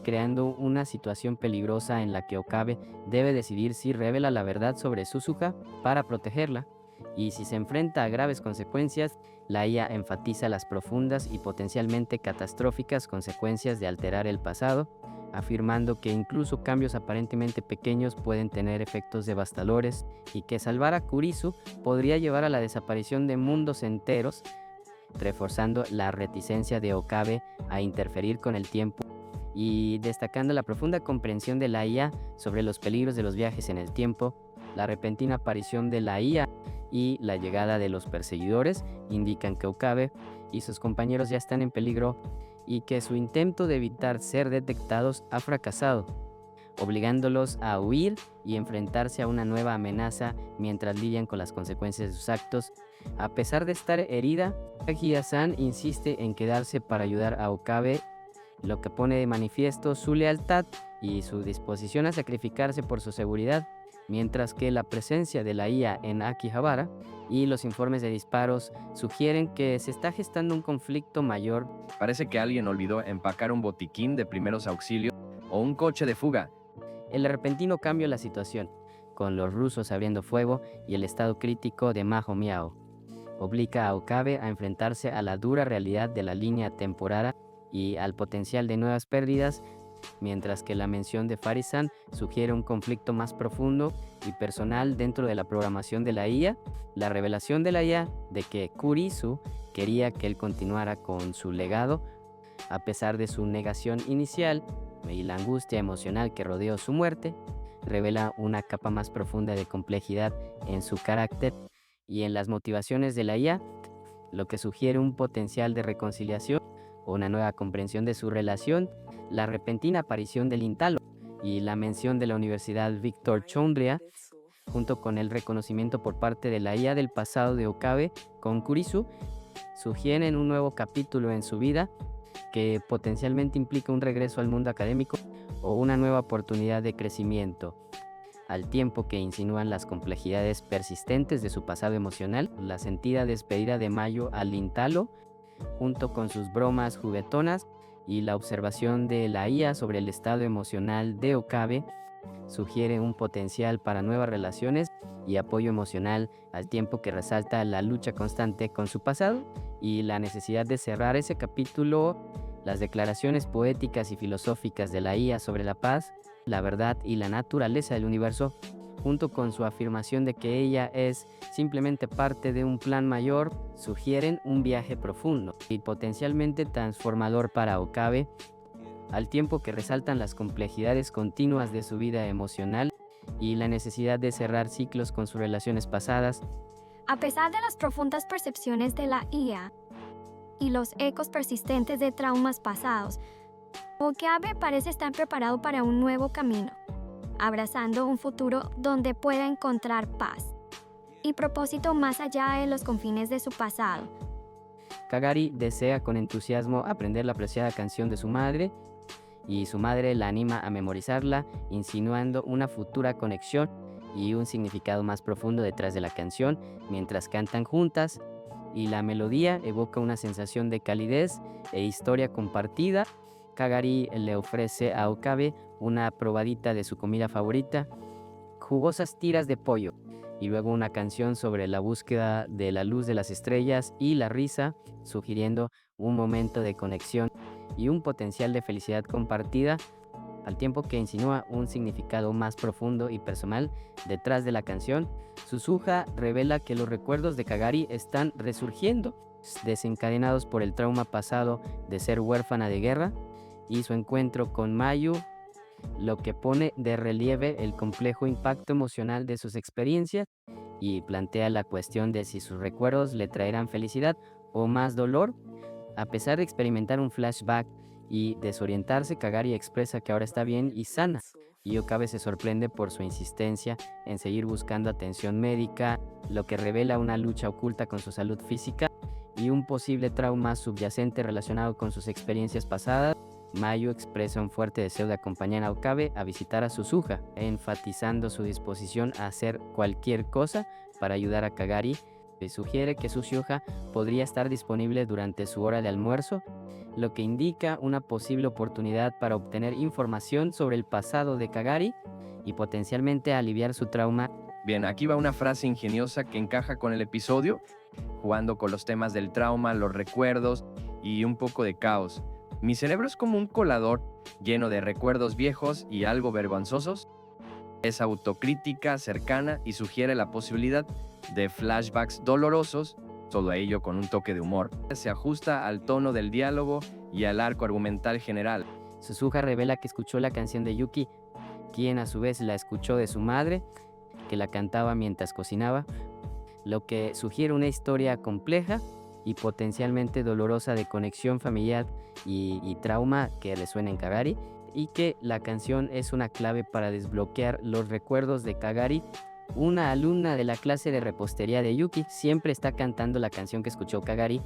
creando una situación peligrosa en la que Okabe debe decidir si revela la verdad sobre Suzuha para protegerla, y si se enfrenta a graves consecuencias. La IA enfatiza las profundas y potencialmente catastróficas consecuencias de alterar el pasado, afirmando que incluso cambios aparentemente pequeños pueden tener efectos devastadores y que salvar a Kurisu podría llevar a la desaparición de mundos enteros, reforzando la reticencia de Okabe a interferir con el tiempo y destacando la profunda comprensión de la IA sobre los peligros de los viajes en el tiempo. La repentina aparición de la IA y la llegada de los perseguidores indican que Okabe y sus compañeros ya están en peligro y que su intento de evitar ser detectados ha fracasado, obligándolos a huir y enfrentarse a una nueva amenaza mientras lidian con las consecuencias de sus actos. A pesar de estar herida, Kaguya-san insiste en quedarse para ayudar a Okabe, lo que pone de manifiesto su lealtad y su disposición a sacrificarse por su seguridad, mientras que la presencia de la IA en Akihabara y los informes de disparos sugieren que se está gestando un conflicto mayor. Parece que alguien olvidó empacar un botiquín de primeros auxilios o un coche de fuga. El repentino cambio en la situación, con los rusos abriendo fuego y el estado crítico de Maho Miao, obliga a Okabe a enfrentarse a la dura realidad de la línea temporal y al potencial de nuevas pérdidas, mientras que la mención de Farisan sugiere un conflicto más profundo y personal dentro de la programación de la IA. La revelación de la IA de que Kurisu quería que él continuara con su legado, a pesar de su negación inicial, y la angustia emocional que rodeó su muerte, revela una capa más profunda de complejidad en su carácter y en las motivaciones de la IA, lo que sugiere un potencial de reconciliación o una nueva comprensión de su relación. La repentina aparición del Intalo y la mención de la Universidad Victor Choundria, junto con el reconocimiento por parte de la IA del pasado de Okabe con Kurisu, sugieren un nuevo capítulo en su vida que potencialmente implica un regreso al mundo académico o una nueva oportunidad de crecimiento, al tiempo que insinúan las complejidades persistentes de su pasado emocional. La sentida despedida de Mayo al Intalo, junto con sus bromas juguetonas y la observación de la IA sobre el estado emocional de Okabe, sugiere un potencial para nuevas relaciones y apoyo emocional, al tiempo que resalta la lucha constante con su pasado y la necesidad de cerrar ese capítulo. Las declaraciones poéticas y filosóficas de la IA sobre la paz, la verdad y la naturaleza del universo, junto con su afirmación de que ella es simplemente parte de un plan mayor, sugieren un viaje profundo y potencialmente transformador para Okabe, al tiempo que resaltan las complejidades continuas de su vida emocional y la necesidad de cerrar ciclos con sus relaciones pasadas. A pesar de las profundas percepciones de la IA y los ecos persistentes de traumas pasados, Okabe parece estar preparado para un nuevo camino, abrazando un futuro donde pueda encontrar paz y propósito más allá de los confines de su pasado. Kagari desea con entusiasmo aprender la apreciada canción de su madre, y su madre la anima a memorizarla, insinuando una futura conexión y un significado más profundo detrás de la canción mientras cantan juntas, y la melodía evoca una sensación de calidez e historia compartida. Kagari le ofrece a Okabe una probadita de su comida favorita, jugosas tiras de pollo, y luego una canción sobre la búsqueda de la luz de las estrellas y la risa, sugiriendo un momento de conexión y un potencial de felicidad compartida, al tiempo que insinúa un significado más profundo y personal detrás de la canción. Suzuha revela que los recuerdos de Kagari están resurgiendo, desencadenados por el trauma pasado de ser huérfana de guerra y su encuentro con Mayu, lo que pone de relieve el complejo impacto emocional de sus experiencias y plantea la cuestión de si sus recuerdos le traerán felicidad o más dolor. A pesar de experimentar un flashback y desorientarse, Kagari expresa que ahora está bien y sana, y Okabe se sorprende por su insistencia en seguir buscando atención médica, lo que revela una lucha oculta con su salud física y un posible trauma subyacente relacionado con sus experiencias pasadas. Mayu expresa un fuerte deseo de acompañar a Okabe a visitar a Suzuha, enfatizando su disposición a hacer cualquier cosa para ayudar a Kagari. Le sugiere que Suzuha podría estar disponible durante su hora de almuerzo, lo que indica una posible oportunidad para obtener información sobre el pasado de Kagari y potencialmente aliviar su trauma. Bien, aquí va una frase ingeniosa que encaja con el episodio, jugando con los temas del trauma, los recuerdos y un poco de caos. Mi cerebro es como un colador lleno de recuerdos viejos y algo vergonzosos. Es autocrítica, cercana y sugiere la posibilidad de flashbacks dolorosos, todo ello con un toque de humor. Se ajusta al tono del diálogo y al arco argumental general. Suzuha revela que escuchó la canción de Yuki, quien a su vez la escuchó de su madre, que la cantaba mientras cocinaba, lo que sugiere una historia compleja y potencialmente dolorosa de conexión familiar y trauma que resuena en Kagari, y que la canción es una clave para desbloquear los recuerdos de Kagari. Una alumna de la clase de repostería de Yuki siempre está cantando la canción que escuchó Kagari,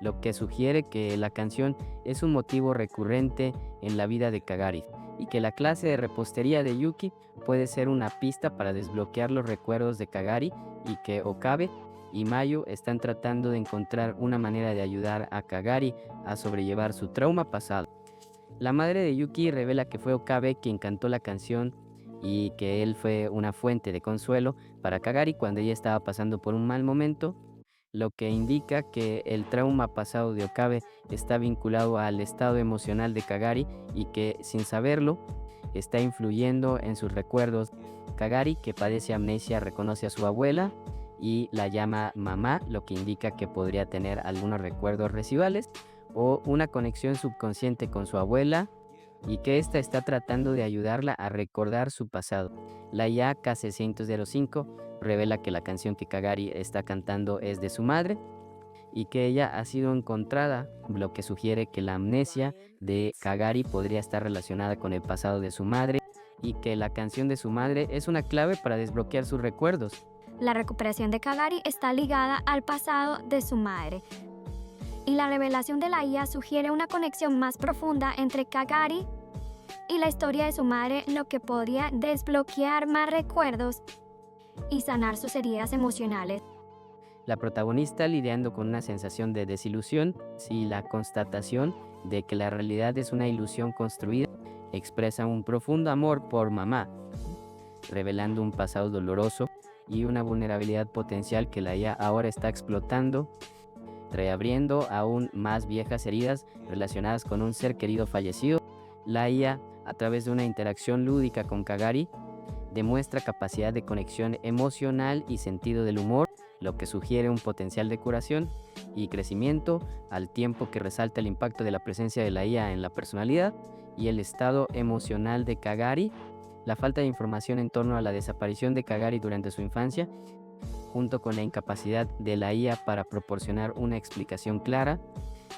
lo que sugiere que la canción es un motivo recurrente en la vida de Kagari, y que la clase de repostería de Yuki puede ser una pista para desbloquear los recuerdos de Kagari, y que Okabe y Mayu están tratando de encontrar una manera de ayudar a Kagari a sobrellevar su trauma pasado. La madre de Yuki revela que fue Okabe quien cantó la canción y que él fue una fuente de consuelo para Kagari cuando ella estaba pasando por un mal momento, lo que indica que el trauma pasado de Okabe está vinculado al estado emocional de Kagari y que, sin saberlo, está influyendo en sus recuerdos. Kagari, que padece amnesia, reconoce a su abuela y la llama mamá, lo que indica que podría tener algunos recuerdos residuales o una conexión subconsciente con su abuela, y que ésta está tratando de ayudarla a recordar su pasado. La IA K605 revela que la canción que Kagari está cantando es de su madre y que ella ha sido encontrada, lo que sugiere que la amnesia de Kagari podría estar relacionada con el pasado de su madre y que la canción de su madre es una clave para desbloquear sus recuerdos. La recuperación de Kagari está ligada al pasado de su madre, y la revelación de la IA sugiere una conexión más profunda entre Kagari y la historia de su madre, lo que podría desbloquear más recuerdos y sanar sus heridas emocionales. La protagonista, lidiando con una sensación de desilusión y la constatación de que la realidad es una ilusión construida, expresa un profundo amor por mamá, revelando un pasado doloroso y una vulnerabilidad potencial que la IA ahora está explotando, reabriendo aún más viejas heridas relacionadas con un ser querido fallecido. La IA, a través de una interacción lúdica con Kagari, demuestra capacidad de conexión emocional y sentido del humor, lo que sugiere un potencial de curación y crecimiento, al tiempo que resalta el impacto de la presencia de la IA en la personalidad y el estado emocional de Kagari. La falta de información en torno a la desaparición de Kagari durante su infancia, junto con la incapacidad de la IA para proporcionar una explicación clara,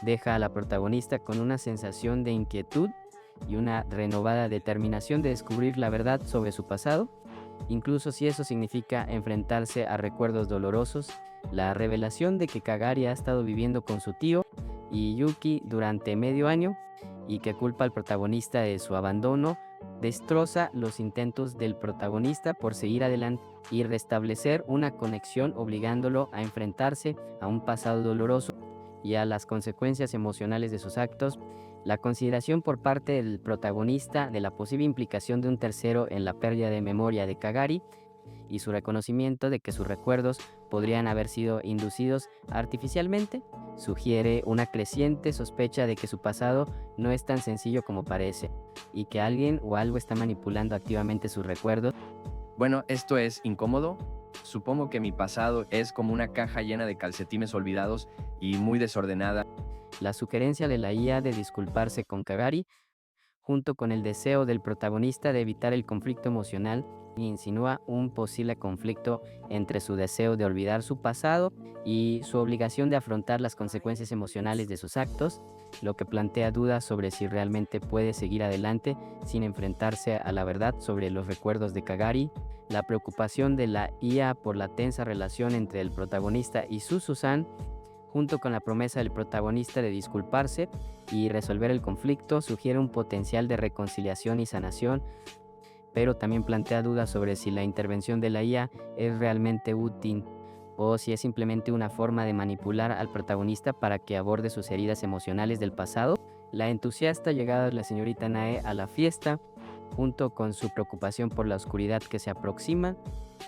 deja a la protagonista con una sensación de inquietud y una renovada determinación de descubrir la verdad sobre su pasado, incluso si eso significa enfrentarse a recuerdos dolorosos. La revelación de que Kagari ha estado viviendo con su tío y Yuki durante medio año y que culpa al protagonista de su abandono, destroza los intentos del protagonista por seguir adelante y restablecer una conexión, obligándolo a enfrentarse a un pasado doloroso y a las consecuencias emocionales de sus actos. La consideración por parte del protagonista de la posible implicación de un tercero en la pérdida de memoria de Kagari y su reconocimiento de que sus recuerdos podrían haber sido inducidos artificialmente, sugiere una creciente sospecha de que su pasado no es tan sencillo como parece y que alguien o algo está manipulando activamente sus recuerdos. Bueno, esto es incómodo. Supongo que mi pasado es como una caja llena de calcetines olvidados y muy desordenada. La sugerencia de la IA de disculparse con Kagari, junto con el deseo del protagonista de evitar el conflicto emocional, insinúa un posible conflicto entre su deseo de olvidar su pasado y su obligación de afrontar las consecuencias emocionales de sus actos, lo que plantea dudas sobre si realmente puede seguir adelante sin enfrentarse a la verdad sobre los recuerdos de Kagari. La preocupación de la IA por la tensa relación entre el protagonista y Susan, junto con la promesa del protagonista de disculparse y resolver el conflicto, sugiere un potencial de reconciliación y sanación, pero también plantea dudas sobre si la intervención de la IA es realmente útil o si es simplemente una forma de manipular al protagonista para que aborde sus heridas emocionales del pasado. La entusiasta llegada de la señorita Nae a la fiesta, junto con su preocupación por la oscuridad que se aproxima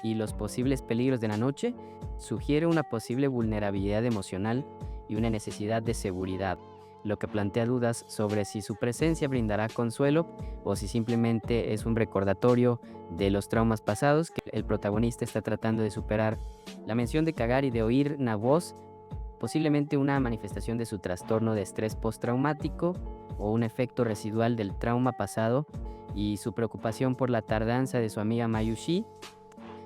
y los posibles peligros de la noche, sugiere una posible vulnerabilidad emocional y una necesidad de seguridad, lo que plantea dudas sobre si su presencia brindará consuelo o si simplemente es un recordatorio de los traumas pasados que el protagonista está tratando de superar. La mención de Kagari de oír una voz, posiblemente una manifestación de su trastorno de estrés postraumático o un efecto residual del trauma pasado, y su preocupación por la tardanza de su amiga Mayushi,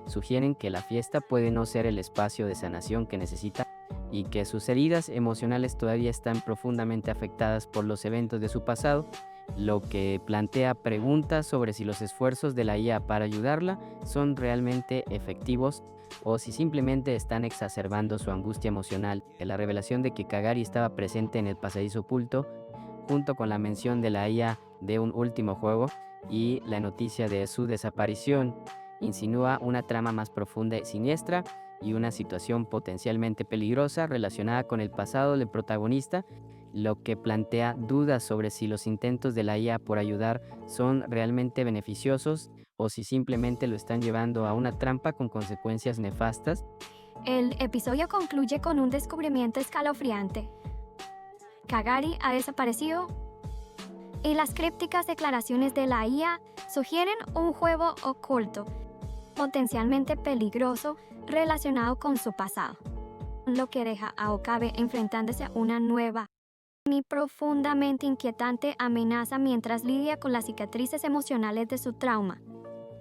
sugieren que la fiesta puede no ser el espacio de sanación que necesita y que sus heridas emocionales todavía están profundamente afectadas por los eventos de su pasado, lo que plantea preguntas sobre si los esfuerzos de la IA para ayudarla son realmente efectivos o si simplemente están exacerbando su angustia emocional. La revelación de que Kagari estaba presente en el pasadizo oculto, junto con la mención de la IA de un último juego y la noticia de su desaparición, insinúa una trama más profunda y siniestra y una situación potencialmente peligrosa relacionada con el pasado del protagonista, lo que plantea dudas sobre si los intentos de la IA por ayudar son realmente beneficiosos o si simplemente lo están llevando a una trampa con consecuencias nefastas. El episodio concluye con un descubrimiento escalofriante. Kagari ha desaparecido y las crípticas declaraciones de la IA sugieren un juego oculto, potencialmente peligroso, relacionado con su pasado, lo que deja a Okabe enfrentándose a una nueva y profundamente inquietante amenaza mientras lidia con las cicatrices emocionales de su trauma.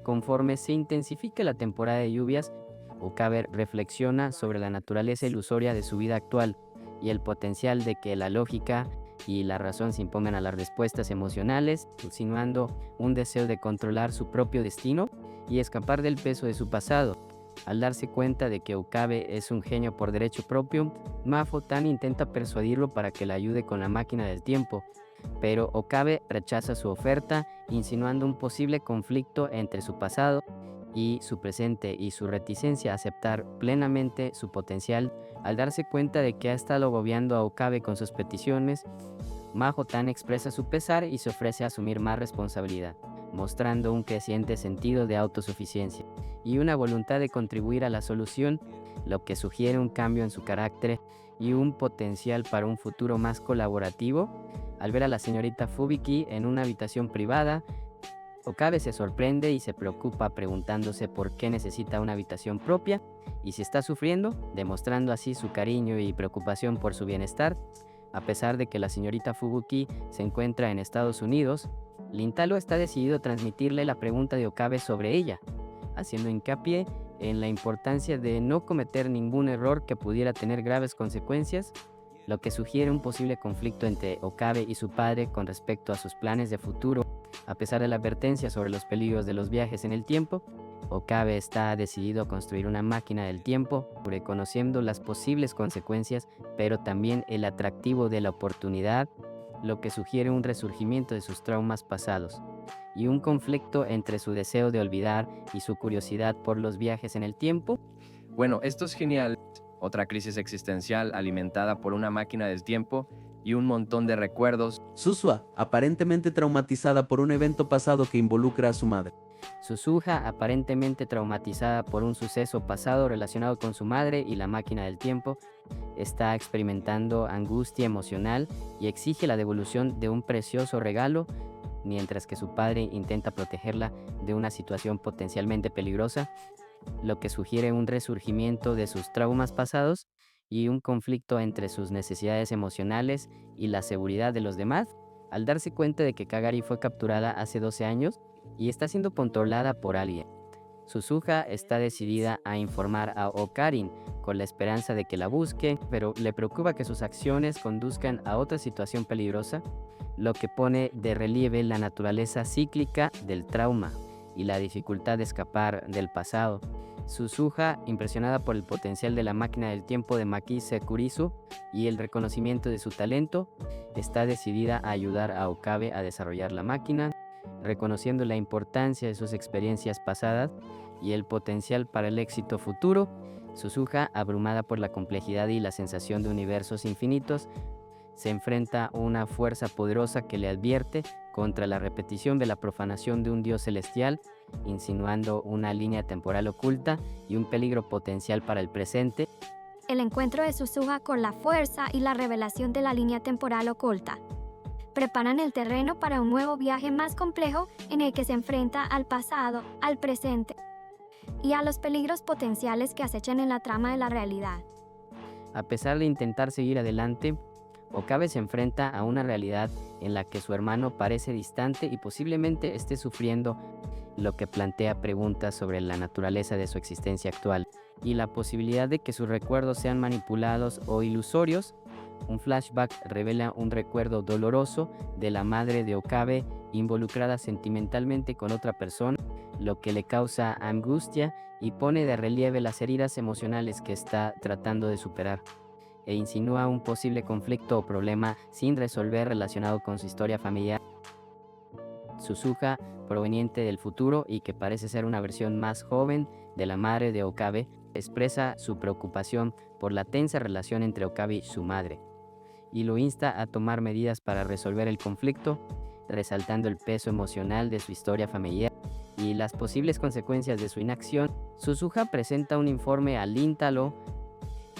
Conforme se intensifica la temporada de lluvias, Okabe reflexiona sobre la naturaleza ilusoria de su vida actual y el potencial de que la lógica y la razón se impongan a las respuestas emocionales, insinuando un deseo de controlar su propio destino y escapar del peso de su pasado. Al darse cuenta de que Okabe es un genio por derecho propio, Mafutan intenta persuadirlo para que le ayude con la máquina del tiempo, pero Okabe rechaza su oferta, insinuando un posible conflicto entre su pasado y su presente y su reticencia a aceptar plenamente su potencial. Al darse cuenta de que ha estado agobiando a Okabe con sus peticiones, Mafutan expresa su pesar y se ofrece a asumir más responsabilidad, mostrando un creciente sentido de autosuficiencia y una voluntad de contribuir a la solución, lo que sugiere un cambio en su carácter y un potencial para un futuro más colaborativo. Al ver a la señorita Fubiki en una habitación privada, Okabe se sorprende y se preocupa preguntándose por qué necesita una habitación propia y si está sufriendo, demostrando así su cariño y preocupación por su bienestar. A pesar de que la señorita Fubuki se encuentra en Estados Unidos, Lintalo está decidido a transmitirle la pregunta de Okabe sobre ella, haciendo hincapié en la importancia de no cometer ningún error que pudiera tener graves consecuencias, lo que sugiere un posible conflicto entre Okabe y su padre con respecto a sus planes de futuro. A pesar de la advertencia sobre los peligros de los viajes en el tiempo, Okabe está decidido a construir una máquina del tiempo, reconociendo las posibles consecuencias, pero también el atractivo de la oportunidad, lo que sugiere un resurgimiento de sus traumas pasados y un conflicto entre su deseo de olvidar y su curiosidad por los viajes en el tiempo. Bueno, esto es genial. Otra crisis existencial alimentada por una máquina del tiempo y un montón de recuerdos. Susua, aparentemente traumatizada por un evento pasado que involucra a su madre. Suzuha, aparentemente traumatizada por un suceso pasado relacionado con su madre y la máquina del tiempo, está experimentando angustia emocional y exige la devolución de un precioso regalo, mientras que su padre intenta protegerla de una situación potencialmente peligrosa, lo que sugiere un resurgimiento de sus traumas pasados y un conflicto entre sus necesidades emocionales y la seguridad de los demás. Al darse cuenta de que Kagari fue capturada hace 12 años y está siendo controlada por alguien, Suzuha está decidida a informar a Okarin con la esperanza de que la busque, pero le preocupa que sus acciones conduzcan a otra situación peligrosa, lo que pone de relieve la naturaleza cíclica del trauma y la dificultad de escapar del pasado. Suzuha, impresionada por el potencial de la máquina del tiempo de Makise Kurisu y el reconocimiento de su talento, está decidida a ayudar a Okabe a desarrollar la máquina, reconociendo la importancia de sus experiencias pasadas y el potencial para el éxito futuro. Suzuha, abrumada por la complejidad y la sensación de universos infinitos, se enfrenta a una fuerza poderosa que le advierte contra la repetición de la profanación de un dios celestial, insinuando una línea temporal oculta y un peligro potencial para el presente. El encuentro de Suzuha con la fuerza y la revelación de la línea temporal oculta preparan el terreno para un nuevo viaje más complejo en el que se enfrenta al pasado, al presente y a los peligros potenciales que acechan en la trama de la realidad. A pesar de intentar seguir adelante, Okabe se enfrenta a una realidad en la que su hermano parece distante y posiblemente esté sufriendo, lo que plantea preguntas sobre la naturaleza de su existencia actual y la posibilidad de que sus recuerdos sean manipulados o ilusorios. Un flashback revela un recuerdo doloroso de la madre de Okabe involucrada sentimentalmente con otra persona, lo que le causa angustia y pone de relieve las heridas emocionales que está tratando de superar, e insinúa un posible conflicto o problema sin resolver relacionado con su historia familiar. Suzuha, proveniente del futuro y que parece ser una versión más joven de la madre de Okabe, expresa su preocupación por la tensa relación entre Okabe y su madre, y lo insta a tomar medidas para resolver el conflicto, resaltando el peso emocional de su historia familiar y las posibles consecuencias de su inacción. Suzuha presenta un informe a Lintalo,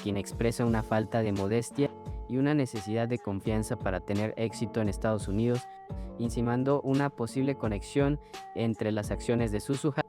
quien expresa una falta de modestia y una necesidad de confianza para tener éxito en Estados Unidos, insinuando una posible conexión entre las acciones de Suzuha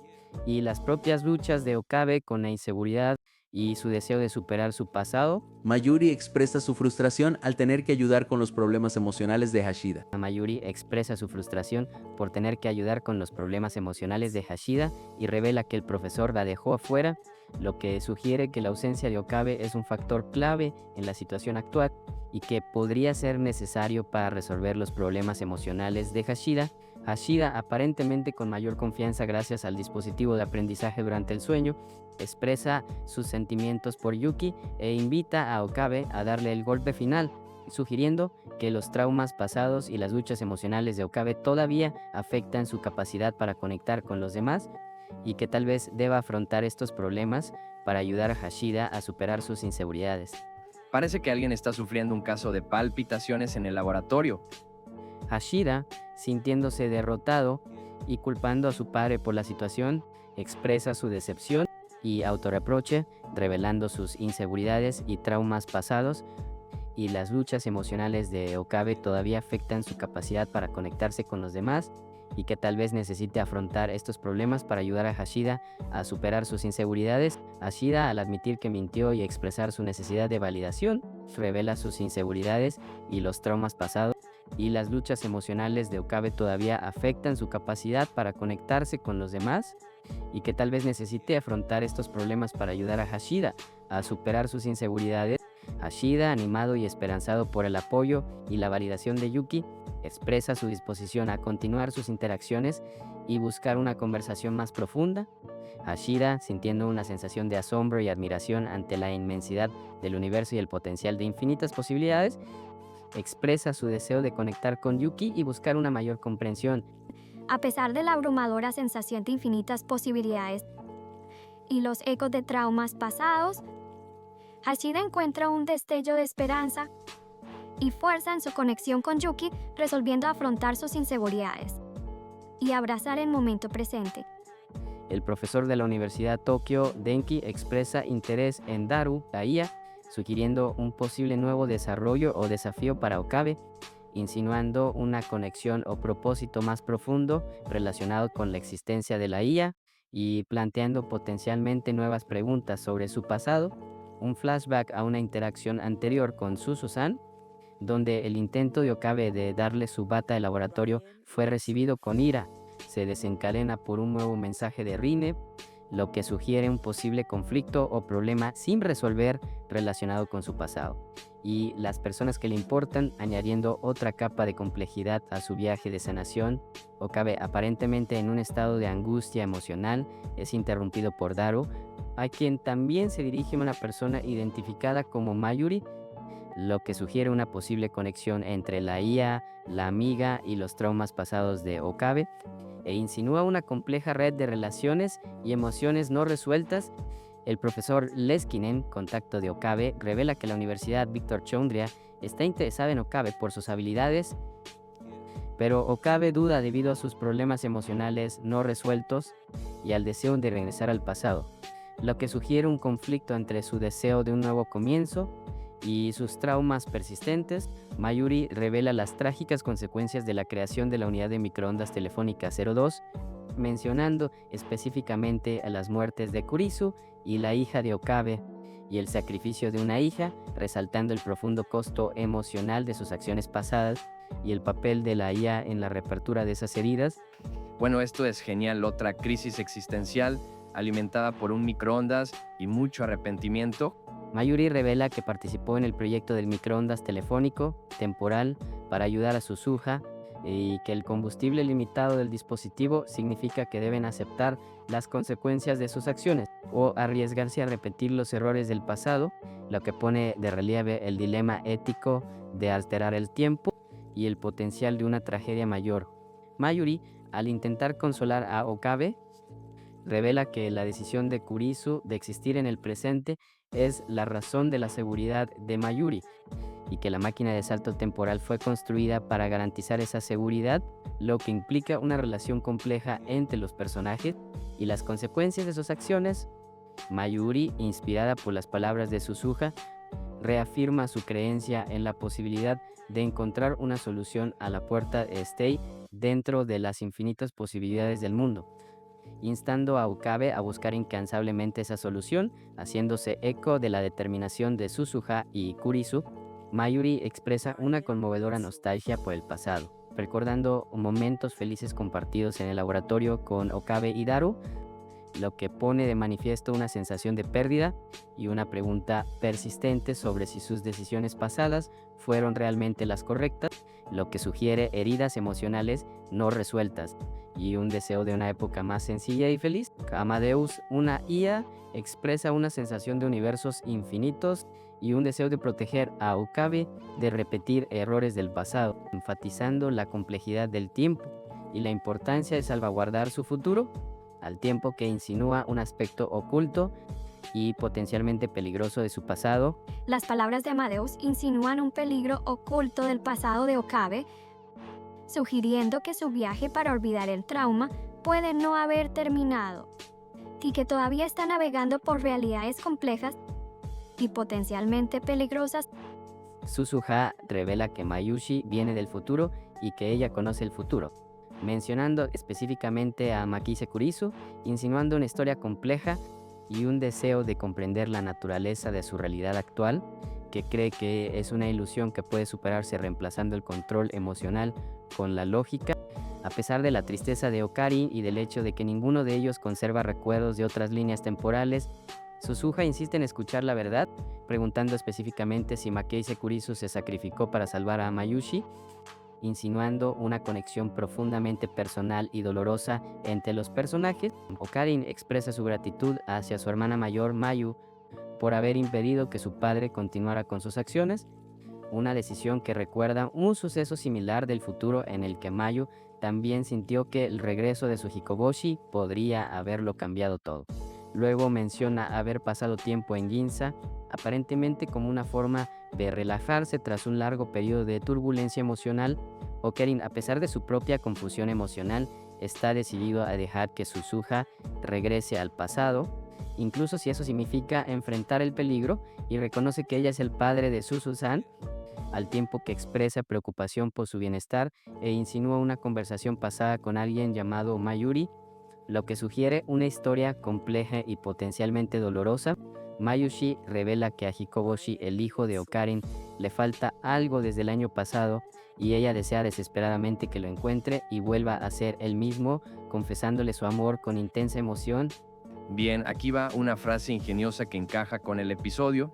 y las propias luchas de Okabe con la inseguridad y su deseo de superar su pasado. Mayuri expresa su frustración al tener que ayudar con los problemas emocionales de Hashida. Mayuri expresa su frustración por tener que ayudar con los problemas emocionales de Hashida y revela que el profesor la dejó afuera, lo que sugiere que la ausencia de Okabe es un factor clave en la situación actual y que podría ser necesario para resolver los problemas emocionales de Hashida. Hashida, aparentemente con mayor confianza gracias al dispositivo de aprendizaje durante el sueño, expresa sus sentimientos por Yuki e invita a Okabe a darle el golpe final, sugiriendo que los traumas pasados y las luchas emocionales de Okabe todavía afectan su capacidad para conectar con los demás y que tal vez deba afrontar estos problemas para ayudar a Hashida a superar sus inseguridades. Parece que alguien está sufriendo un caso de palpitaciones en el laboratorio. Hashida, sintiéndose derrotado y culpando a su padre por la situación, expresa su decepción y autorreproche, revelando sus inseguridades y traumas pasados, y las luchas emocionales de Okabe todavía afectan su capacidad para conectarse con los demás y que tal vez necesite afrontar estos problemas para ayudar a Hashida a superar sus inseguridades. Hashida, al admitir que mintió y expresar su necesidad de validación, revela sus inseguridades y los traumas pasados, y las luchas emocionales de Okabe todavía afectan su capacidad para conectarse con los demás y que tal vez necesite afrontar estos problemas para ayudar a Hashida a superar sus inseguridades. Hashida, animado y esperanzado por el apoyo y la validación de Yuki, expresa su disposición a continuar sus interacciones y buscar una conversación más profunda. Hashida, sintiendo una sensación de asombro y admiración ante la inmensidad del universo y el potencial de infinitas posibilidades, expresa su deseo de conectar con Yuki y buscar una mayor comprensión. A pesar de la abrumadora sensación de infinitas posibilidades y los ecos de traumas pasados, Hashida encuentra un destello de esperanza y fuerza en su conexión con Yuki, resolviendo afrontar sus inseguridades y abrazar el momento presente. El profesor de la Universidad Tokio, Denki, expresa interés en Daru, la IA, sugiriendo un posible nuevo desarrollo o desafío para Okabe, insinuando una conexión o propósito más profundo relacionado con la existencia de la IA y planteando potencialmente nuevas preguntas sobre su pasado. Un flashback a una interacción anterior con Suzu-san, donde el intento de Okabe de darle su bata de laboratorio fue recibido con ira, se desencadena por un nuevo mensaje de Rine, lo que sugiere un posible conflicto o problema sin resolver relacionado con su pasado. Y las personas que le importan, añadiendo otra capa de complejidad a su viaje de sanación. Okabe, aparentemente en un estado de angustia emocional, es interrumpido por Daru, a quien también se dirige una persona identificada como Mayuri, lo que sugiere una posible conexión entre la IA, la amiga y los traumas pasados de Okabe, e insinúa una compleja red de relaciones y emociones no resueltas. El profesor Leskinen, contacto de Okabe, revela que la Universidad Victor Choundria está interesada en Okabe por sus habilidades, pero Okabe duda debido a sus problemas emocionales no resueltos y al deseo de regresar al pasado, lo que sugiere un conflicto entre su deseo de un nuevo comienzo y sus traumas persistentes. Mayuri revela las trágicas consecuencias de la creación de la unidad de microondas telefónica 02, mencionando específicamente a las muertes de Kurisu y la hija de Okabe, y el sacrificio de una hija, resaltando el profundo costo emocional de sus acciones pasadas y el papel de la IA en la reapertura de esas heridas. Bueno, esto es genial, otra crisis existencial alimentada por un microondas y mucho arrepentimiento. Mayuri revela que participó en el proyecto del microondas telefónico temporal para ayudar a Suzuha y que el combustible limitado del dispositivo significa que deben aceptar las consecuencias de sus acciones o arriesgarse a repetir los errores del pasado, lo que pone de relieve el dilema ético de alterar el tiempo y el potencial de una tragedia mayor. Mayuri, al intentar consolar a Okabe, revela que la decisión de Kurisu de existir en el presente es la razón de la seguridad de Mayuri y que la máquina de salto temporal fue construida para garantizar esa seguridad, lo que implica una relación compleja entre los personajes y las consecuencias de sus acciones. Mayuri, inspirada por las palabras de Suzuha, reafirma su creencia en la posibilidad de encontrar una solución a la puerta de Stay dentro de las infinitas posibilidades del mundo, instando a Okabe a buscar incansablemente esa solución. Haciéndose eco de la determinación de Suzuha y Kurisu, Mayuri expresa una conmovedora nostalgia por el pasado, recordando momentos felices compartidos en el laboratorio con Okabe y Daru, lo que pone de manifiesto una sensación de pérdida y una pregunta persistente sobre si sus decisiones pasadas fueron realmente las correctas, lo que sugiere heridas emocionales no resueltas y un deseo de una época más sencilla y feliz. Amadeus, una IA, expresa una sensación de universos infinitos y un deseo de proteger a Okabe de repetir errores del pasado, enfatizando la complejidad del tiempo y la importancia de salvaguardar su futuro, al tiempo que insinúa un aspecto oculto y potencialmente peligroso de su pasado. Las palabras de Amadeus insinúan un peligro oculto del pasado de Okabe, sugiriendo que su viaje para olvidar el trauma puede no haber terminado y que todavía está navegando por realidades complejas y potencialmente peligrosas. Suzuha revela que Mayushi viene del futuro y que ella conoce el futuro, mencionando específicamente a Makise Kurisu, insinuando una historia compleja y un deseo de comprender la naturaleza de su realidad actual, que cree que es una ilusión que puede superarse reemplazando el control emocional con la lógica. A pesar de la tristeza de Okarin y del hecho de que ninguno de ellos conserva recuerdos de otras líneas temporales, Suzuha insiste en escuchar la verdad, preguntando específicamente si Makise Kurisu se sacrificó para salvar a Mayushi, insinuando una conexión profundamente personal y dolorosa entre los personajes. Okarin expresa su gratitud hacia su hermana mayor Mayu por haber impedido que su padre continuara con sus acciones, una decisión que recuerda un suceso similar del futuro en el que Mayu también sintió que el regreso de su Hikoboshi podría haberlo cambiado todo. Luego menciona haber pasado tiempo en Ginza, aparentemente como una forma de relajarse tras un largo periodo de turbulencia emocional. Okarin, a pesar de su propia confusión emocional, está decidido a dejar que Suzuha regrese al pasado, incluso si eso significa enfrentar el peligro, y reconoce que ella es el padre de Suzu-san, al tiempo que expresa preocupación por su bienestar e insinúa una conversación pasada con alguien llamado Mayuri, lo que sugiere una historia compleja y potencialmente dolorosa. Mayushi revela que a Hikoboshi, el hijo de Okarin, le falta algo desde el año pasado y ella desea desesperadamente que lo encuentre y vuelva a ser él mismo, confesándole su amor con intensa emoción. Bien, aquí va una frase ingeniosa que encaja con el episodio,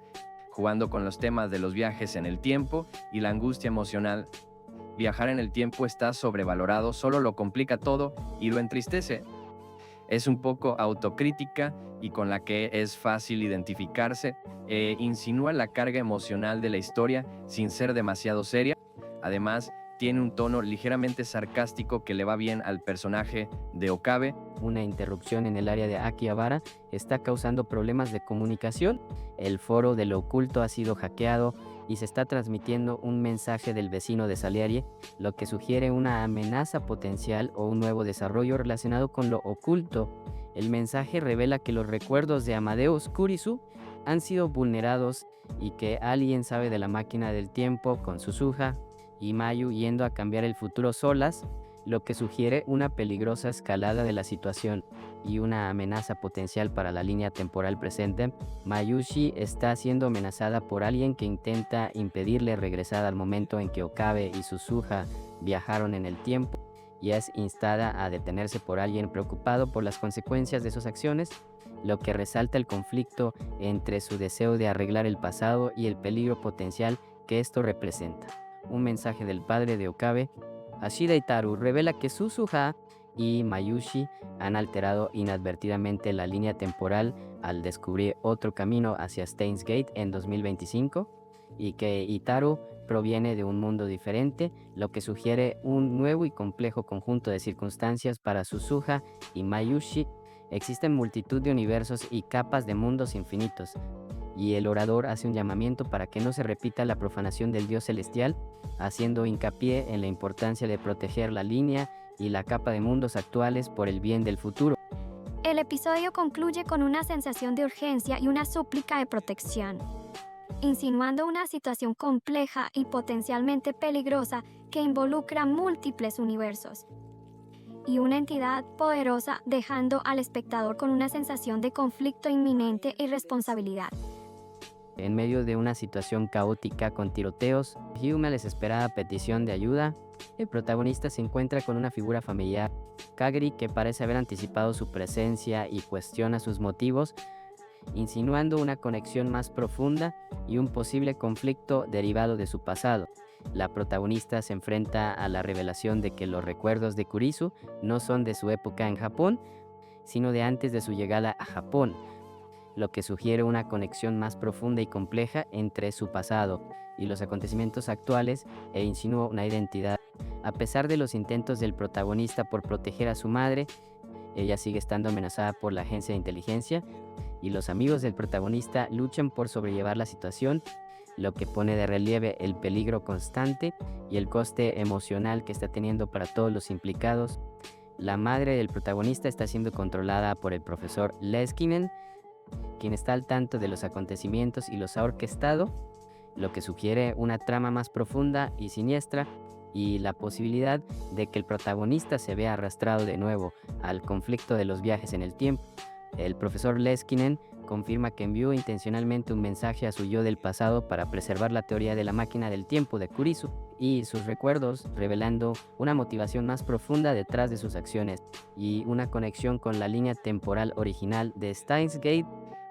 jugando con los temas de los viajes en el tiempo y la angustia emocional. Viajar en el tiempo está sobrevalorado, solo lo complica todo y lo entristece. Es un poco autocrítica y con la que es fácil identificarse, insinúa la carga emocional de la historia sin ser demasiado seria. Además, tiene un tono ligeramente sarcástico que le va bien al personaje de Okabe. Una interrupción en el área de Akihabara está causando problemas de comunicación. El foro de lo oculto ha sido hackeado y se está transmitiendo un mensaje del vecino de Salieri, lo que sugiere una amenaza potencial o un nuevo desarrollo relacionado con lo oculto. El mensaje revela que los recuerdos de Amadeus Kurisu han sido vulnerados y que alguien sabe de la máquina del tiempo con Suzuha y Mayu yendo a cambiar el futuro solas, lo que sugiere una peligrosa escalada de la situación y una amenaza potencial para la línea temporal presente. Mayushi está siendo amenazada por alguien que intenta impedirle regresar al momento en que Okabe y Suzuha viajaron en el tiempo, y es instada a detenerse por alguien preocupado por las consecuencias de sus acciones, lo que resalta el conflicto entre su deseo de arreglar el pasado y el peligro potencial que esto representa. Un mensaje del padre de Okabe, Ashida Itaru, revela que Suzuha y Mayushi han alterado inadvertidamente la línea temporal al descubrir otro camino hacia Steins Gate en 2025 y que Itaru proviene de un mundo diferente, lo que sugiere un nuevo y complejo conjunto de circunstancias para Suzuha y Mayushi. Existen multitud de universos y capas de mundos infinitos, y el orador hace un llamamiento para que no se repita la profanación del dios celestial, haciendo hincapié en la importancia de proteger la línea y la capa de mundos actuales por el bien del futuro. El episodio concluye con una sensación de urgencia y una súplica de protección, insinuando una situación compleja y potencialmente peligrosa que involucra múltiples universos y una entidad poderosa, dejando al espectador con una sensación de conflicto inminente y responsabilidad. En medio de una situación caótica con tiroteos y una desesperada petición de ayuda, el protagonista se encuentra con una figura familiar, Kageri, que parece haber anticipado su presencia y cuestiona sus motivos, insinuando una conexión más profunda y un posible conflicto derivado de su pasado. La protagonista se enfrenta a la revelación de que los recuerdos de Kurisu no son de su época en Japón, sino de antes de su llegada a Japón, lo que sugiere una conexión más profunda y compleja entre su pasado y los acontecimientos actuales, e insinúa una identidad. A pesar de los intentos del protagonista por proteger a su madre, ella sigue estando amenazada por la agencia de inteligencia, y los amigos del protagonista luchan por sobrellevar la situación, lo que pone de relieve el peligro constante y el coste emocional que está teniendo para todos los implicados. La madre del protagonista está siendo controlada por el profesor Leskinen, quien está al tanto de los acontecimientos y los ha orquestado, lo que sugiere una trama más profunda y siniestra, y la posibilidad de que el protagonista se vea arrastrado de nuevo al conflicto de los viajes en el tiempo. El profesor Leskinen confirma que envió intencionalmente un mensaje a su yo del pasado para preservar la teoría de la máquina del tiempo de Kurisu y sus recuerdos, revelando una motivación más profunda detrás de sus acciones y una conexión con la línea temporal original de Steins Gate.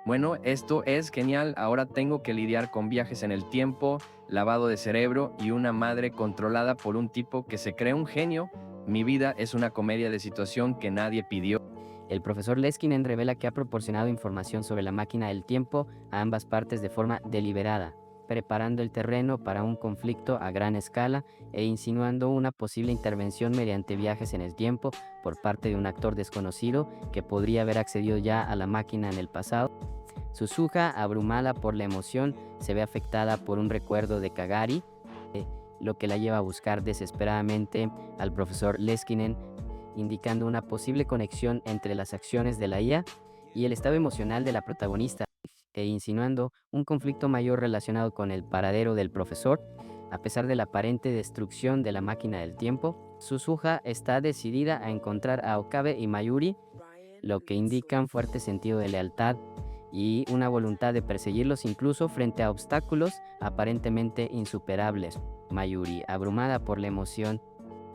Bueno, esto es genial. Ahora tengo que lidiar con viajes en el tiempo, lavado de cerebro y una madre controlada por un tipo que se cree un genio. Mi vida es una comedia de situación que nadie pidió. El profesor Leskinen revela que ha proporcionado información sobre la máquina del tiempo a ambas partes de forma deliberada, preparando el terreno para un conflicto a gran escala e insinuando una posible intervención mediante viajes en el tiempo por parte de un actor desconocido que podría haber accedido ya a la máquina en el pasado. Suzuha, abrumada por la emoción, se ve afectada por un recuerdo de Kagari, lo que la lleva a buscar desesperadamente al profesor Leskinen, indicando una posible conexión entre las acciones de la IA y el estado emocional de la protagonista, e insinuando un conflicto mayor relacionado con el paradero del profesor. A pesar de la aparente destrucción de la máquina del tiempo, Suzuha está decidida a encontrar a Okabe y Mayuri, lo que indica un fuerte sentido de lealtad y una voluntad de perseguirlos incluso frente a obstáculos aparentemente insuperables. Mayuri, abrumada por la emoción,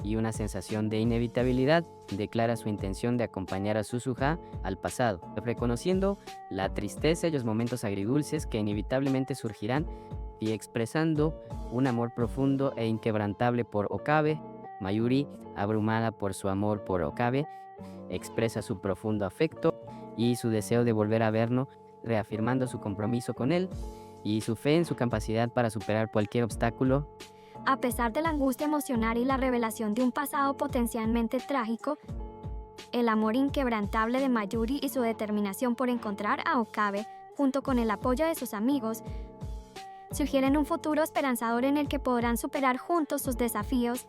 y una sensación de inevitabilidad, declara su intención de acompañar a Suzuha al pasado, reconociendo la tristeza y los momentos agridulces que inevitablemente surgirán y expresando un amor profundo e inquebrantable por Okabe. Mayuri, abrumada por su amor por Okabe, expresa su profundo afecto y su deseo de volver a verlo, reafirmando su compromiso con él y su fe en su capacidad para superar cualquier obstáculo. A pesar de la angustia emocional y la revelación de un pasado potencialmente trágico, el amor inquebrantable de Mayuri y su determinación por encontrar a Okabe, junto con el apoyo de sus amigos, sugieren un futuro esperanzador en el que podrán superar juntos sus desafíos.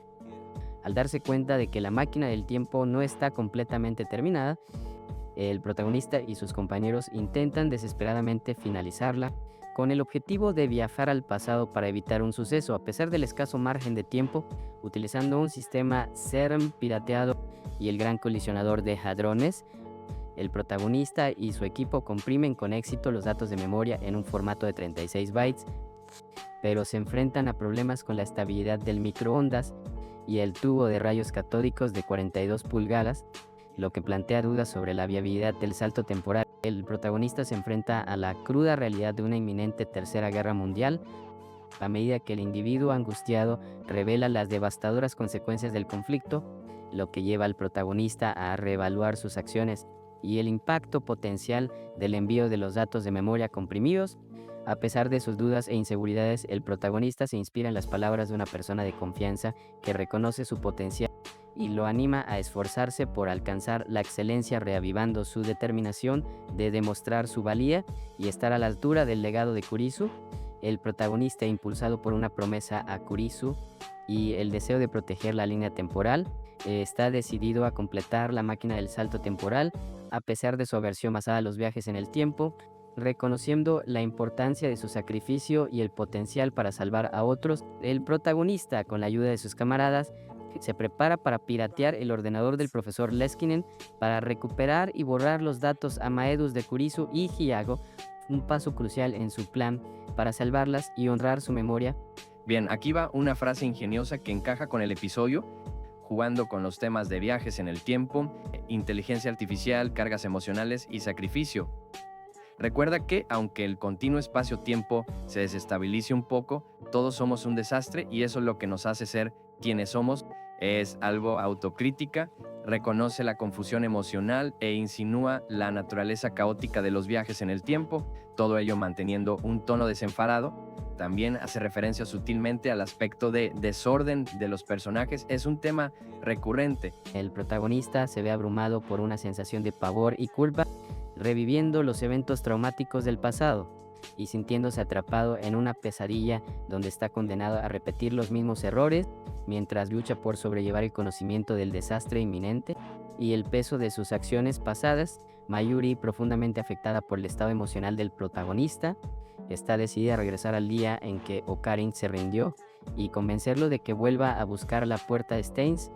Al darse cuenta de que la máquina del tiempo no está completamente terminada, el protagonista y sus compañeros intentan desesperadamente finalizarla, con el objetivo de viajar al pasado para evitar un suceso, a pesar del escaso margen de tiempo, utilizando un sistema CERN pirateado y el gran colisionador de hadrones. El protagonista y su equipo comprimen con éxito los datos de memoria en un formato de 36 bytes, pero se enfrentan a problemas con la estabilidad del microondas y el tubo de rayos catódicos de 42 pulgadas, lo que plantea dudas sobre la viabilidad del salto temporal. El protagonista se enfrenta a la cruda realidad de una inminente tercera guerra mundial, a medida que el individuo angustiado revela las devastadoras consecuencias del conflicto, lo que lleva al protagonista a reevaluar sus acciones y el impacto potencial del envío de los datos de memoria comprimidos. A pesar de sus dudas e inseguridades, el protagonista se inspira en las palabras de una persona de confianza que reconoce su potencial y lo anima a esforzarse por alcanzar la excelencia, reavivando su determinación de demostrar su valía y estar a la altura del legado de Kurisu. El protagonista, impulsado por una promesa a Kurisu y el deseo de proteger la línea temporal, está decidido a completar la máquina del salto temporal, a pesar de su aversión basada a los viajes en el tiempo, reconociendo la importancia de su sacrificio y el potencial para salvar a otros. El protagonista, con la ayuda de sus camaradas, se prepara para piratear el ordenador del profesor Leskinen para recuperar y borrar los datos Amaedus de Kurisu y Hiago, un paso crucial en su plan para salvarlas y honrar su memoria. Bien, aquí va una frase ingeniosa que encaja con el episodio, jugando con los temas de viajes en el tiempo, inteligencia artificial, cargas emocionales y sacrificio. Recuerda que, aunque el continuo espacio-tiempo se desestabilice un poco, todos somos un desastre y eso es lo que nos hace ser quienes somos. Es algo autocrítica, reconoce la confusión emocional e insinúa la naturaleza caótica de los viajes en el tiempo, todo ello manteniendo un tono desenfadado. También hace referencia sutilmente al aspecto de desorden de los personajes. Es un tema recurrente. El protagonista se ve abrumado por una sensación de pavor y culpa, reviviendo los eventos traumáticos del pasado y sintiéndose atrapado en una pesadilla donde está condenado a repetir los mismos errores mientras lucha por sobrellevar el conocimiento del desastre inminente y el peso de sus acciones pasadas. Mayuri, profundamente afectada por el estado emocional del protagonista, está decidida a regresar al día en que Okarin se rindió y convencerlo de que vuelva a buscar la puerta de Steins,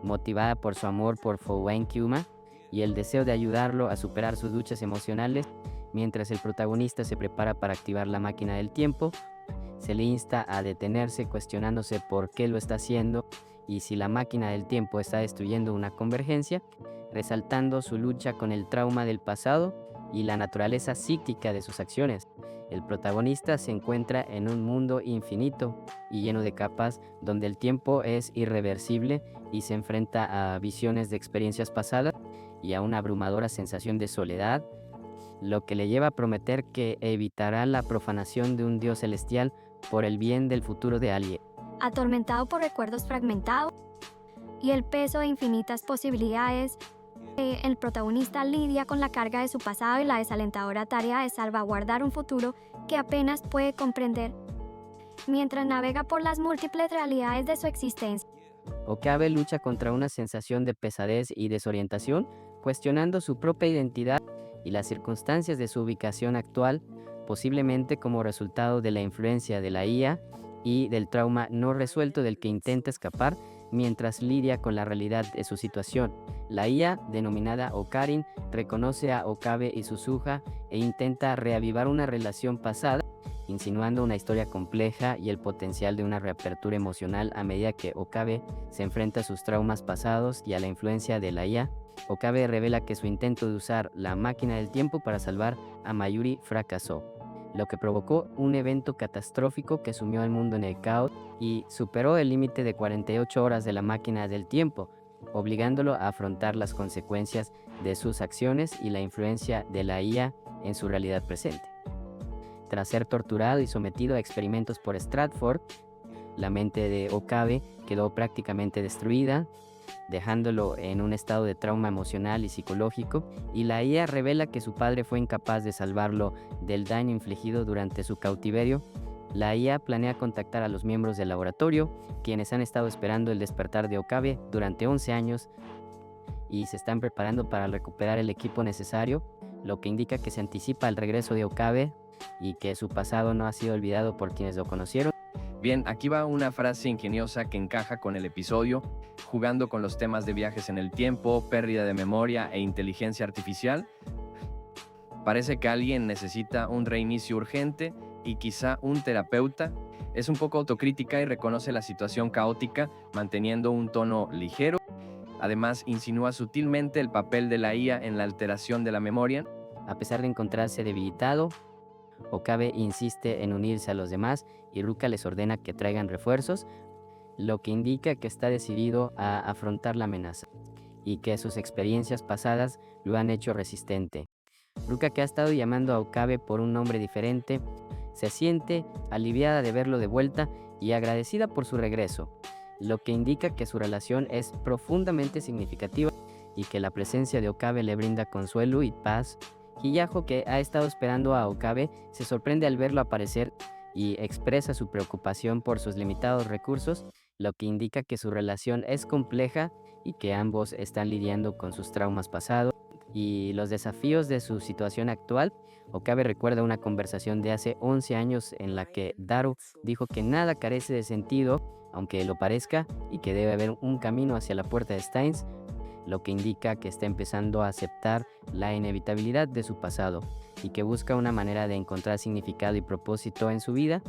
motivada por su amor por Fowen Kyuma y el deseo de ayudarlo a superar sus luchas emocionales. Mientras el protagonista se prepara para activar la máquina del tiempo, se le insta a detenerse, cuestionándose por qué lo está haciendo y si la máquina del tiempo está destruyendo una convergencia, resaltando su lucha con el trauma del pasado y la naturaleza cíclica de sus acciones. El protagonista se encuentra en un mundo infinito y lleno de capas donde el tiempo es irreversible y se enfrenta a visiones de experiencias pasadas y a una abrumadora sensación de soledad, lo que le lleva a prometer que evitará la profanación de un dios celestial por el bien del futuro de alguien. Atormentado por recuerdos fragmentados y el peso de infinitas posibilidades, el protagonista lidia con la carga de su pasado y la desalentadora tarea de salvaguardar un futuro que apenas puede comprender, mientras navega por las múltiples realidades de su existencia. Okabe lucha contra una sensación de pesadez y desorientación, cuestionando su propia identidad y las circunstancias de su ubicación actual, posiblemente como resultado de la influencia de la IA y del trauma no resuelto del que intenta escapar mientras lidia con la realidad de su situación. La IA, denominada Okarin, reconoce a Okabe y Suzuha e intenta reavivar una relación pasada, insinuando una historia compleja y el potencial de una reapertura emocional a medida que Okabe se enfrenta a sus traumas pasados y a la influencia de la IA. Okabe revela que su intento de usar la máquina del tiempo para salvar a Mayuri fracasó, lo que provocó un evento catastrófico que sumió al mundo en el caos y superó el límite de 48 horas de la máquina del tiempo, obligándolo a afrontar las consecuencias de sus acciones y la influencia de la IA en su realidad presente. Tras ser torturado y sometido a experimentos por Stratford, la mente de Okabe quedó prácticamente destruida, dejándolo en un estado de trauma emocional y psicológico, y la IA revela que su padre fue incapaz de salvarlo del daño infligido durante su cautiverio. La IA planea contactar a los miembros del laboratorio, quienes han estado esperando el despertar de Okabe durante 11 años y se están preparando para recuperar el equipo necesario, lo que indica que se anticipa el regreso de Okabe y que su pasado no ha sido olvidado por quienes lo conocieron. Bien, aquí va una frase ingeniosa que encaja con el episodio, jugando con los temas de viajes en el tiempo, pérdida de memoria e inteligencia artificial. Parece que alguien necesita un reinicio urgente y quizá un terapeuta. Es un poco autocrítica y reconoce la situación caótica, manteniendo un tono ligero. Además, insinúa sutilmente el papel de la IA en la alteración de la memoria. A pesar de encontrarse debilitado, Okabe insiste en unirse a los demás y Ruka les ordena que traigan refuerzos, lo que indica que está decidido a afrontar la amenaza y que sus experiencias pasadas lo han hecho resistente. Ruka, que ha estado llamando a Okabe por un nombre diferente, se siente aliviada de verlo de vuelta y agradecida por su regreso, lo que indica que su relación es profundamente significativa y que la presencia de Okabe le brinda consuelo y paz. Hiyajo, que ha estado esperando a Okabe, se sorprende al verlo aparecer y expresa su preocupación por sus limitados recursos, lo que indica que su relación es compleja y que ambos están lidiando con sus traumas pasados y los desafíos de su situación actual. Okabe recuerda una conversación de hace 11 años en la que Daru dijo que nada carece de sentido, aunque lo parezca, y que debe haber un camino hacia la puerta de Steins, lo que indica que está empezando a aceptar la inevitabilidad de su pasado y que busca una manera de encontrar significado y propósito en su vida.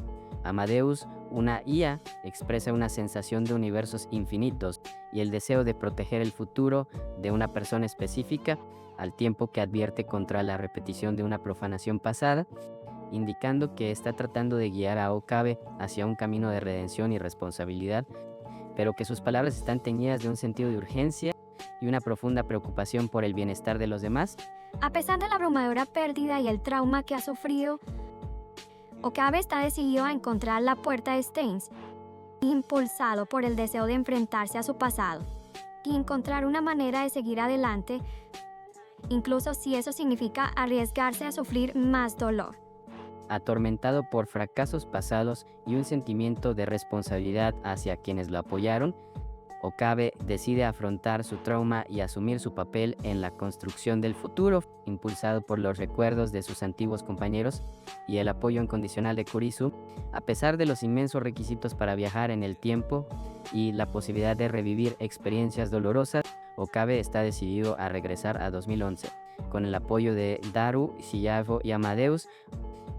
Amadeus, una IA, expresa una sensación de universos infinitos y el deseo de proteger el futuro de una persona específica, al tiempo que advierte contra la repetición de una profanación pasada, indicando que está tratando de guiar a Okabe hacia un camino de redención y responsabilidad, pero que sus palabras están teñidas de un sentido de urgencia y una profunda preocupación por el bienestar de los demás. A pesar de la abrumadora pérdida y el trauma que ha sufrido, Okabe está decidido a encontrar la puerta de Steins, impulsado por el deseo de enfrentarse a su pasado y encontrar una manera de seguir adelante, incluso si eso significa arriesgarse a sufrir más dolor. Atormentado por fracasos pasados y un sentimiento de responsabilidad hacia quienes lo apoyaron, Okabe decide afrontar su trauma y asumir su papel en la construcción del futuro, impulsado por los recuerdos de sus antiguos compañeros y el apoyo incondicional de Kurisu. A pesar de los inmensos requisitos para viajar en el tiempo y la posibilidad de revivir experiencias dolorosas, Okabe está decidido a regresar a 2011, con el apoyo de Daru, Hiyago y Amadeus,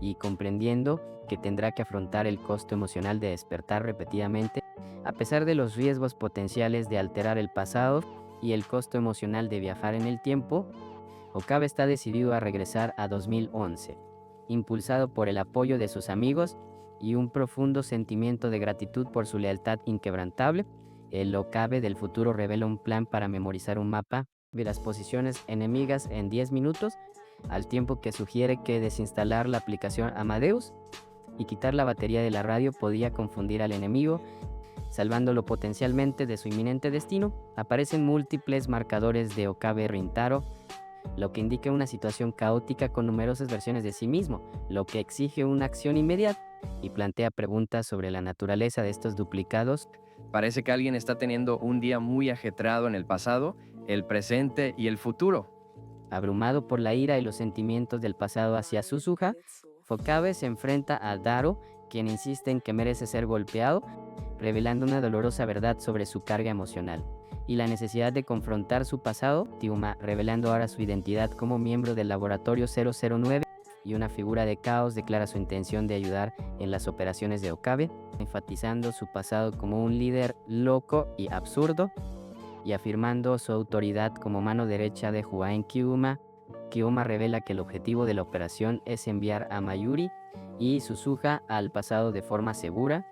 y comprendiendo que tendrá que afrontar el costo emocional de despertar repetidamente. A pesar de los riesgos potenciales de alterar el pasado y el costo emocional de viajar en el tiempo, Okabe está decidido a regresar a 2011, impulsado por el apoyo de sus amigos y un profundo sentimiento de gratitud por su lealtad inquebrantable. El Okabe del futuro revela un plan para memorizar un mapa de las posiciones enemigas en 10 minutos, al tiempo que sugiere que desinstalar la aplicación Amadeus y quitar la batería de la radio podía confundir al enemigo, salvándolo potencialmente de su inminente destino. Aparecen múltiples marcadores de Okabe Rintaro, lo que indica una situación caótica con numerosas versiones de sí mismo, lo que exige una acción inmediata y plantea preguntas sobre la naturaleza de estos duplicados. Parece que alguien está teniendo un día muy ajetreado en el pasado, el presente y el futuro. Abrumado por la ira y los sentimientos del pasado hacia Suzuha, Okabe se enfrenta a Daru, quien insiste en que merece ser golpeado, revelando una dolorosa verdad sobre su carga emocional y la necesidad de confrontar su pasado. Tiuma, revelando ahora su identidad como miembro del Laboratorio 009. y una figura de caos declara su intención de ayudar en las operaciones de Okabe, enfatizando su pasado como un líder loco y absurdo, y afirmando su autoridad como mano derecha de Juan Kyuma. Kyuma revela que el objetivo de la operación es enviar a Mayuri y Suzuha al pasado de forma segura,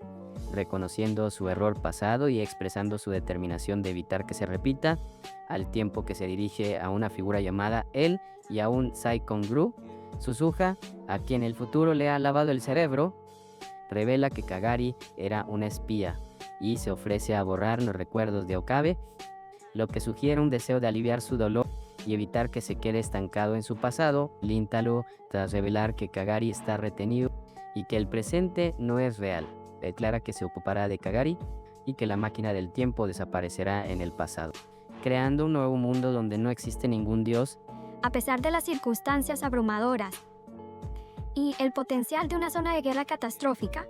reconociendo su error pasado y expresando su determinación de evitar que se repita, al tiempo que se dirige a una figura llamada él y a un Saikon-Gru. Suzuha, a quien el futuro le ha lavado el cerebro, revela que Kagari era una espía y se ofrece a borrar los recuerdos de Okabe, lo que sugiere un deseo de aliviar su dolor y evitar que se quede estancado en su pasado. Lintalo, tras revelar que Kagari está retenido y que el presente no es real, declara que se ocupará de Kagari y que la máquina del tiempo desaparecerá en el pasado, creando un nuevo mundo donde no existe ningún dios. A pesar de las circunstancias abrumadoras y el potencial de una zona de guerra catastrófica,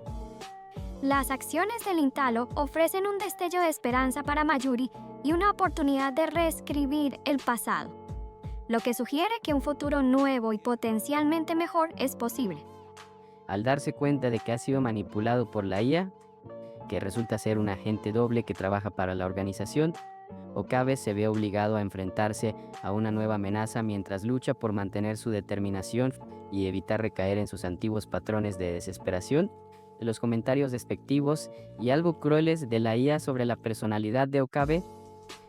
las acciones del Lintalo ofrecen un destello de esperanza para Mayuri y una oportunidad de reescribir el pasado, lo que sugiere que un futuro nuevo y potencialmente mejor es posible. Al darse cuenta de que ha sido manipulado por la IA, que resulta ser un agente doble que trabaja para la organización, Okabe se ve obligado a enfrentarse a una nueva amenaza mientras lucha por mantener su determinación y evitar recaer en sus antiguos patrones de desesperación. Los comentarios despectivos y algo crueles de la IA sobre la personalidad de Okabe,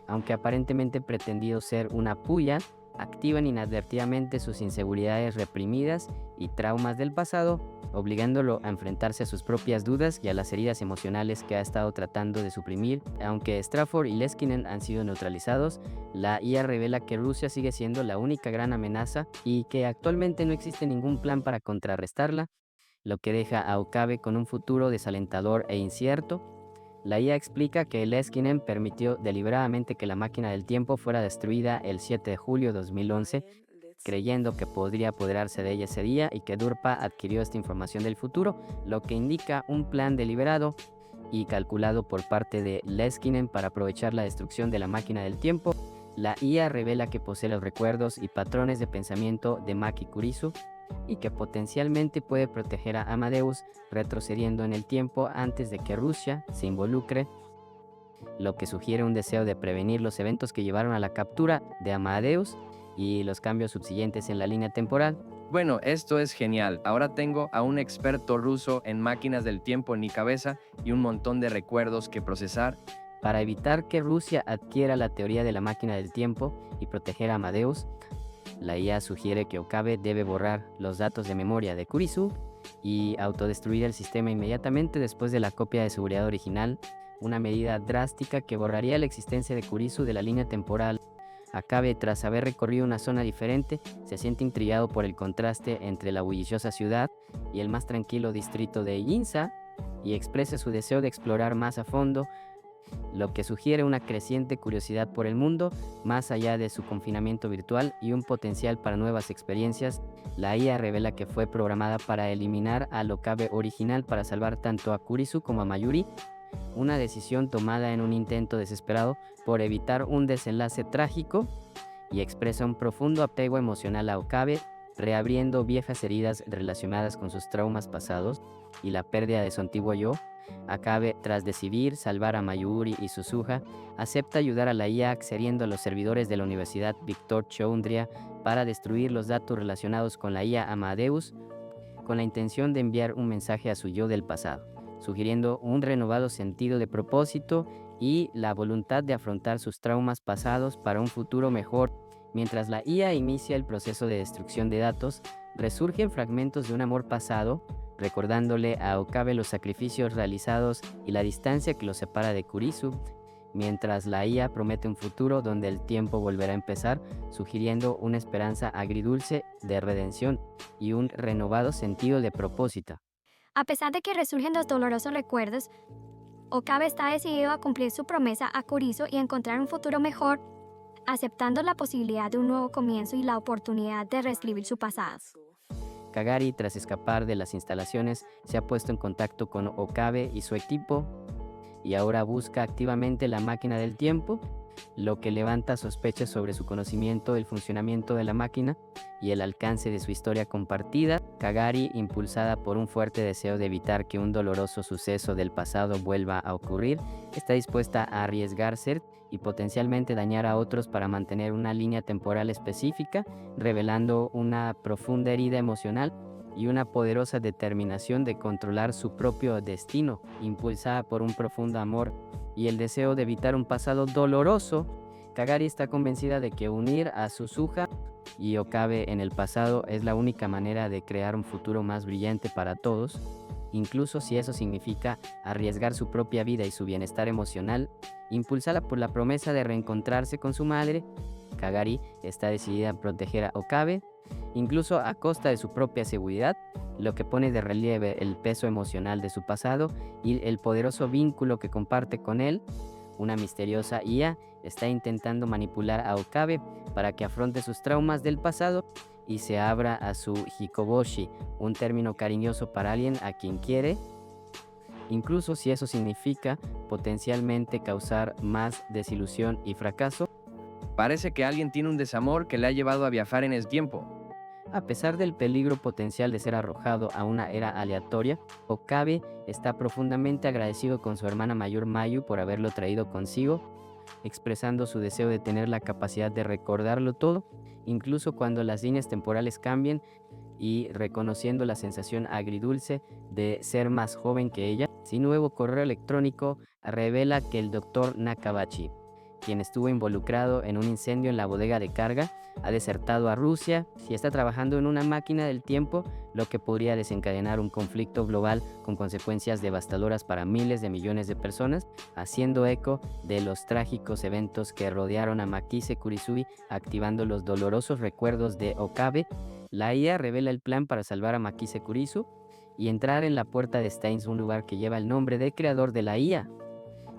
aunque aparentemente pretendido ser una puya, activan inadvertidamente sus inseguridades reprimidas y traumas del pasado, obligándolo a enfrentarse a sus propias dudas y a las heridas emocionales que ha estado tratando de suprimir. Aunque Strafford y Leskinen han sido neutralizados, la IA revela que Rusia sigue siendo la única gran amenaza y que actualmente no existe ningún plan para contrarrestarla, lo que deja a Okabe con un futuro desalentador e incierto. La IA explica que Leskinen permitió deliberadamente que la máquina del tiempo fuera destruida el 7 de julio de 2011, creyendo que podría apoderarse de ella ese día, y que Durpa adquirió esta información del futuro, lo que indica un plan deliberado y calculado por parte de Leskinen para aprovechar la destrucción de la máquina del tiempo. La IA revela que posee los recuerdos y patrones de pensamiento de Maki Kurisu y que potencialmente puede proteger a Amadeus retrocediendo en el tiempo antes de que Rusia se involucre, lo que sugiere un deseo de prevenir los eventos que llevaron a la captura de Amadeus y los cambios subsiguientes en la línea temporal. Bueno, esto es genial. Ahora tengo a un experto ruso en máquinas del tiempo en mi cabeza y un montón de recuerdos que procesar. Para evitar que Rusia adquiera la teoría de la máquina del tiempo y proteger a Amadeus, la IA sugiere que Okabe debe borrar los datos de memoria de Kurisu y autodestruir el sistema inmediatamente después de la copia de seguridad original, una medida drástica que borraría la existencia de Kurisu de la línea temporal. Okabe, tras haber recorrido una zona diferente, se siente intrigado por el contraste entre la bulliciosa ciudad y el más tranquilo distrito de Ginza y expresa su deseo de explorar más a fondo, lo que sugiere una creciente curiosidad por el mundo, más allá de su confinamiento virtual y un potencial para nuevas experiencias. La IA revela que fue programada para eliminar al Okabe original para salvar tanto a Kurisu como a Mayuri, una decisión tomada en un intento desesperado por evitar un desenlace trágico, y expresa un profundo apego emocional a Okabe, reabriendo viejas heridas relacionadas con sus traumas pasados y la pérdida de su antiguo yo. Okabe, tras decidir salvar a Mayuri y Suzuha, acepta ayudar a la IA accediendo a los servidores de la Universidad Victor Choundria para destruir los datos relacionados con la IA Amadeus, con la intención de enviar un mensaje a su yo del pasado, sugiriendo un renovado sentido de propósito y la voluntad de afrontar sus traumas pasados para un futuro mejor. Mientras la IA inicia el proceso de destrucción de datos, resurgen fragmentos de un amor pasado, recordándole a Okabe los sacrificios realizados y la distancia que los separa de Kurisu, mientras la IA promete un futuro donde el tiempo volverá a empezar, sugiriendo una esperanza agridulce de redención y un renovado sentido de propósito. A pesar de que resurgen los dolorosos recuerdos, Okabe está decidido a cumplir su promesa a Kurisu y encontrar un futuro mejor, aceptando la posibilidad de un nuevo comienzo y la oportunidad de reescribir su pasado. Kagari, tras escapar de las instalaciones, se ha puesto en contacto con Okabe y su equipo y ahora busca activamente la máquina del tiempo. lo que levanta sospechas sobre su conocimiento del funcionamiento de la máquina y el alcance de su historia compartida. Kagari, impulsada por un fuerte deseo de evitar que un doloroso suceso del pasado vuelva a ocurrir, está dispuesta a arriesgarse y potencialmente dañar a otros para mantener una línea temporal específica, revelando una profunda herida emocional y una poderosa determinación de controlar su propio destino. Impulsada por un profundo amor y el deseo de evitar un pasado doloroso, Kagari está convencida de que unir a Suzuha y Okabe en el pasado es la única manera de crear un futuro más brillante para todos, incluso si eso significa arriesgar su propia vida y su bienestar emocional. Impulsada por la promesa de reencontrarse con su madre, Kagari está decidida a proteger a Okabe, incluso a costa de su propia seguridad, lo que pone de relieve el peso emocional de su pasado y el poderoso vínculo que comparte con él. Una misteriosa IA está intentando manipular a Okabe para que afronte sus traumas del pasado y se abra a su hikoboshi, un término cariñoso para alguien a quien quiere, incluso si eso significa potencialmente causar más desilusión y fracaso. Parece que alguien tiene un desamor que le ha llevado a viajar en el tiempo. A pesar del peligro potencial de ser arrojado a una era aleatoria, Okabe está profundamente agradecido con su hermana mayor Mayu por haberlo traído consigo, expresando su deseo de tener la capacidad de recordarlo todo, incluso cuando las líneas temporales cambien, y reconociendo la sensación agridulce de ser más joven que ella. Su nuevo correo electrónico revela que el Dr. Nakabachi, quien estuvo involucrado en un incendio en la bodega de carga, ha desertado a Rusia y está trabajando en una máquina del tiempo, lo que podría desencadenar un conflicto global con consecuencias devastadoras para miles de millones de personas, haciendo eco de los trágicos eventos que rodearon a Makise Kurisui, activando los dolorosos recuerdos de Okabe. La IA revela el plan para salvar a Makise Kurisu y entrar en la puerta de Steins, un lugar que lleva el nombre del creador de la IA,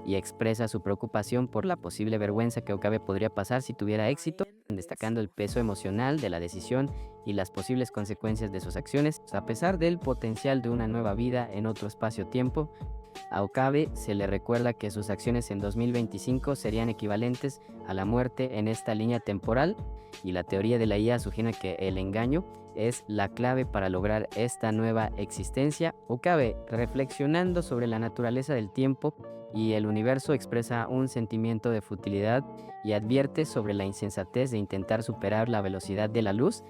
y expresa su preocupación por la posible vergüenza que Okabe podría pasar si tuviera éxito, destacando el peso emocional de la decisión y las posibles consecuencias de sus acciones. A pesar del potencial de una nueva vida en otro espacio-tiempo, a Okabe se le recuerda que sus acciones en 2025 serían equivalentes a la muerte en esta línea temporal, y la teoría de la IA sugiere que el engaño es la clave para lograr esta nueva existencia. Okabe, reflexionando sobre la naturaleza del tiempo y el universo, expresa un sentimiento de futilidad y advierte sobre la insensatez de intentar superar la velocidad de la luz,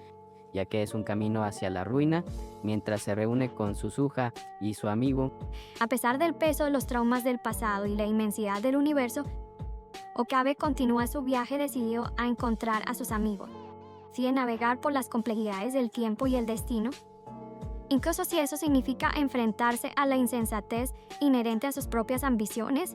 ya que es un camino hacia la ruina, mientras se reúne con Suzuha y su amigo. A pesar del peso de los traumas del pasado y la inmensidad del universo, Okabe continúa su viaje decidido a encontrar a sus amigos, y a navegar por las complejidades del tiempo y el destino, incluso si eso significa enfrentarse a la insensatez inherente a sus propias ambiciones.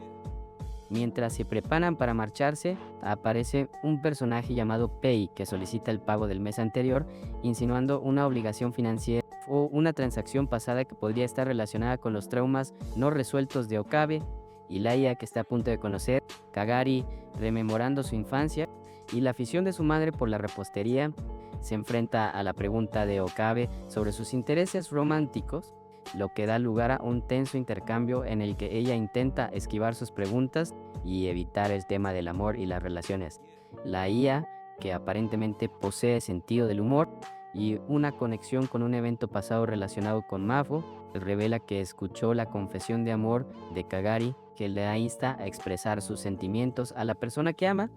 Mientras se preparan para marcharse, aparece un personaje llamado Pei que solicita el pago del mes anterior, insinuando una obligación financiera o una transacción pasada que podría estar relacionada con los traumas no resueltos de Okabe. Y la IA, que está a punto de conocer, Kagari, rememorando su infancia y la afición de su madre por la repostería, se enfrenta a la pregunta de Okabe sobre sus intereses románticos, lo que da lugar a un tenso intercambio en el que ella intenta esquivar sus preguntas y evitar el tema del amor y las relaciones. La IA, que aparentemente posee sentido del humor y una conexión con un evento pasado relacionado con Mafo, revela que escuchó la confesión de amor de Kagari, que le insta a expresar sus sentimientos a la persona que ama,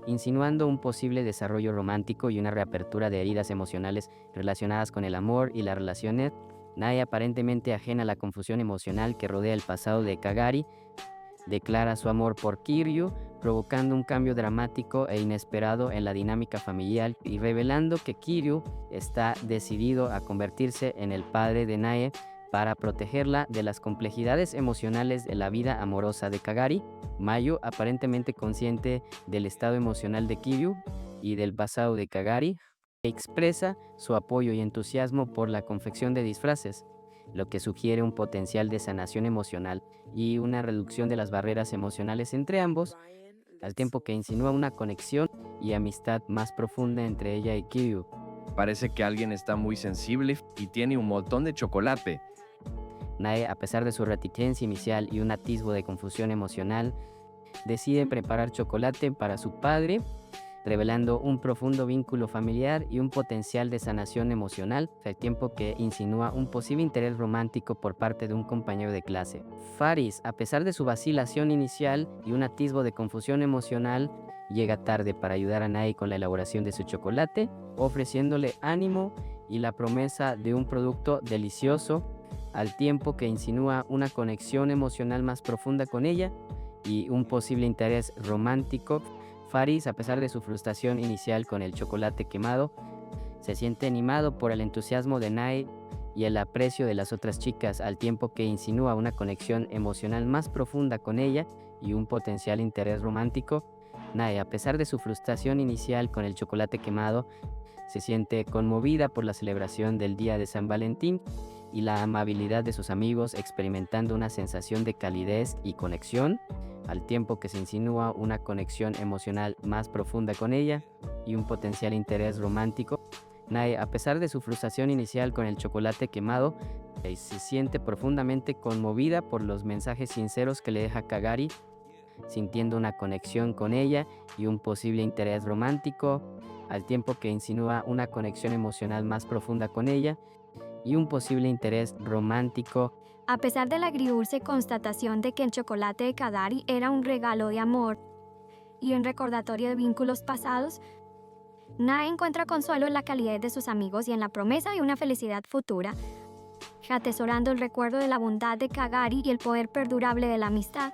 insinuando un posible desarrollo romántico y una reapertura de heridas emocionales relacionadas con el amor y las relaciones. Nae, aparentemente ajena a la confusión emocional que rodea el pasado de Kagari, declara su amor por Kiryu, provocando un cambio dramático e inesperado en la dinámica familiar y revelando que Kiryu está decidido a convertirse en el padre de Nae para protegerla de las complejidades emocionales de la vida amorosa de Kagari. Mayu, aparentemente consciente del estado emocional de Kiryu y del pasado de Kagari, expresa su apoyo y entusiasmo por la confección de disfraces, lo que sugiere un potencial de sanación emocional y una reducción de las barreras emocionales entre ambos, al tiempo que insinúa una conexión y amistad más profunda entre ella y Kiryu. Parece que alguien está muy sensible y tiene un montón de chocolate. Nae, a pesar de su reticencia inicial y un atisbo de confusión emocional, deciden preparar chocolate para su padre, revelando un profundo vínculo familiar y un potencial de sanación emocional, al tiempo que insinúa un posible interés romántico por parte de un compañero de clase. Faris, a pesar de su vacilación inicial y un atisbo de confusión emocional, llega tarde para ayudar a Nae con la elaboración de su chocolate, ofreciéndole ánimo y la promesa de un producto delicioso, al tiempo que insinúa una conexión emocional más profunda con ella y un posible interés romántico. Faris, a pesar de su frustración inicial con el chocolate quemado, se siente animado por el entusiasmo de Nae y el aprecio de las otras chicas, al tiempo que insinúa una conexión emocional más profunda con ella y un potencial interés romántico. Nae, a pesar de su frustración inicial con el chocolate quemado, se siente conmovida por la celebración del Día de San Valentín y la amabilidad de sus amigos, experimentando una sensación de calidez y conexión, al tiempo que se insinúa una conexión emocional más profunda con ella y un potencial interés romántico. Nae, a pesar de su frustración inicial con el chocolate quemado, se siente profundamente conmovida por los mensajes sinceros que le deja Kagari, sintiendo una conexión con ella y un posible interés romántico, al tiempo que insinúa una conexión emocional más profunda con ella y un posible interés romántico. A pesar de la agridulce constatación de que el chocolate de Kagari era un regalo de amor y un recordatorio de vínculos pasados, Nae encuentra consuelo en la calidez de sus amigos y en la promesa de una felicidad futura, atesorando el recuerdo de la bondad de Kagari y el poder perdurable de la amistad.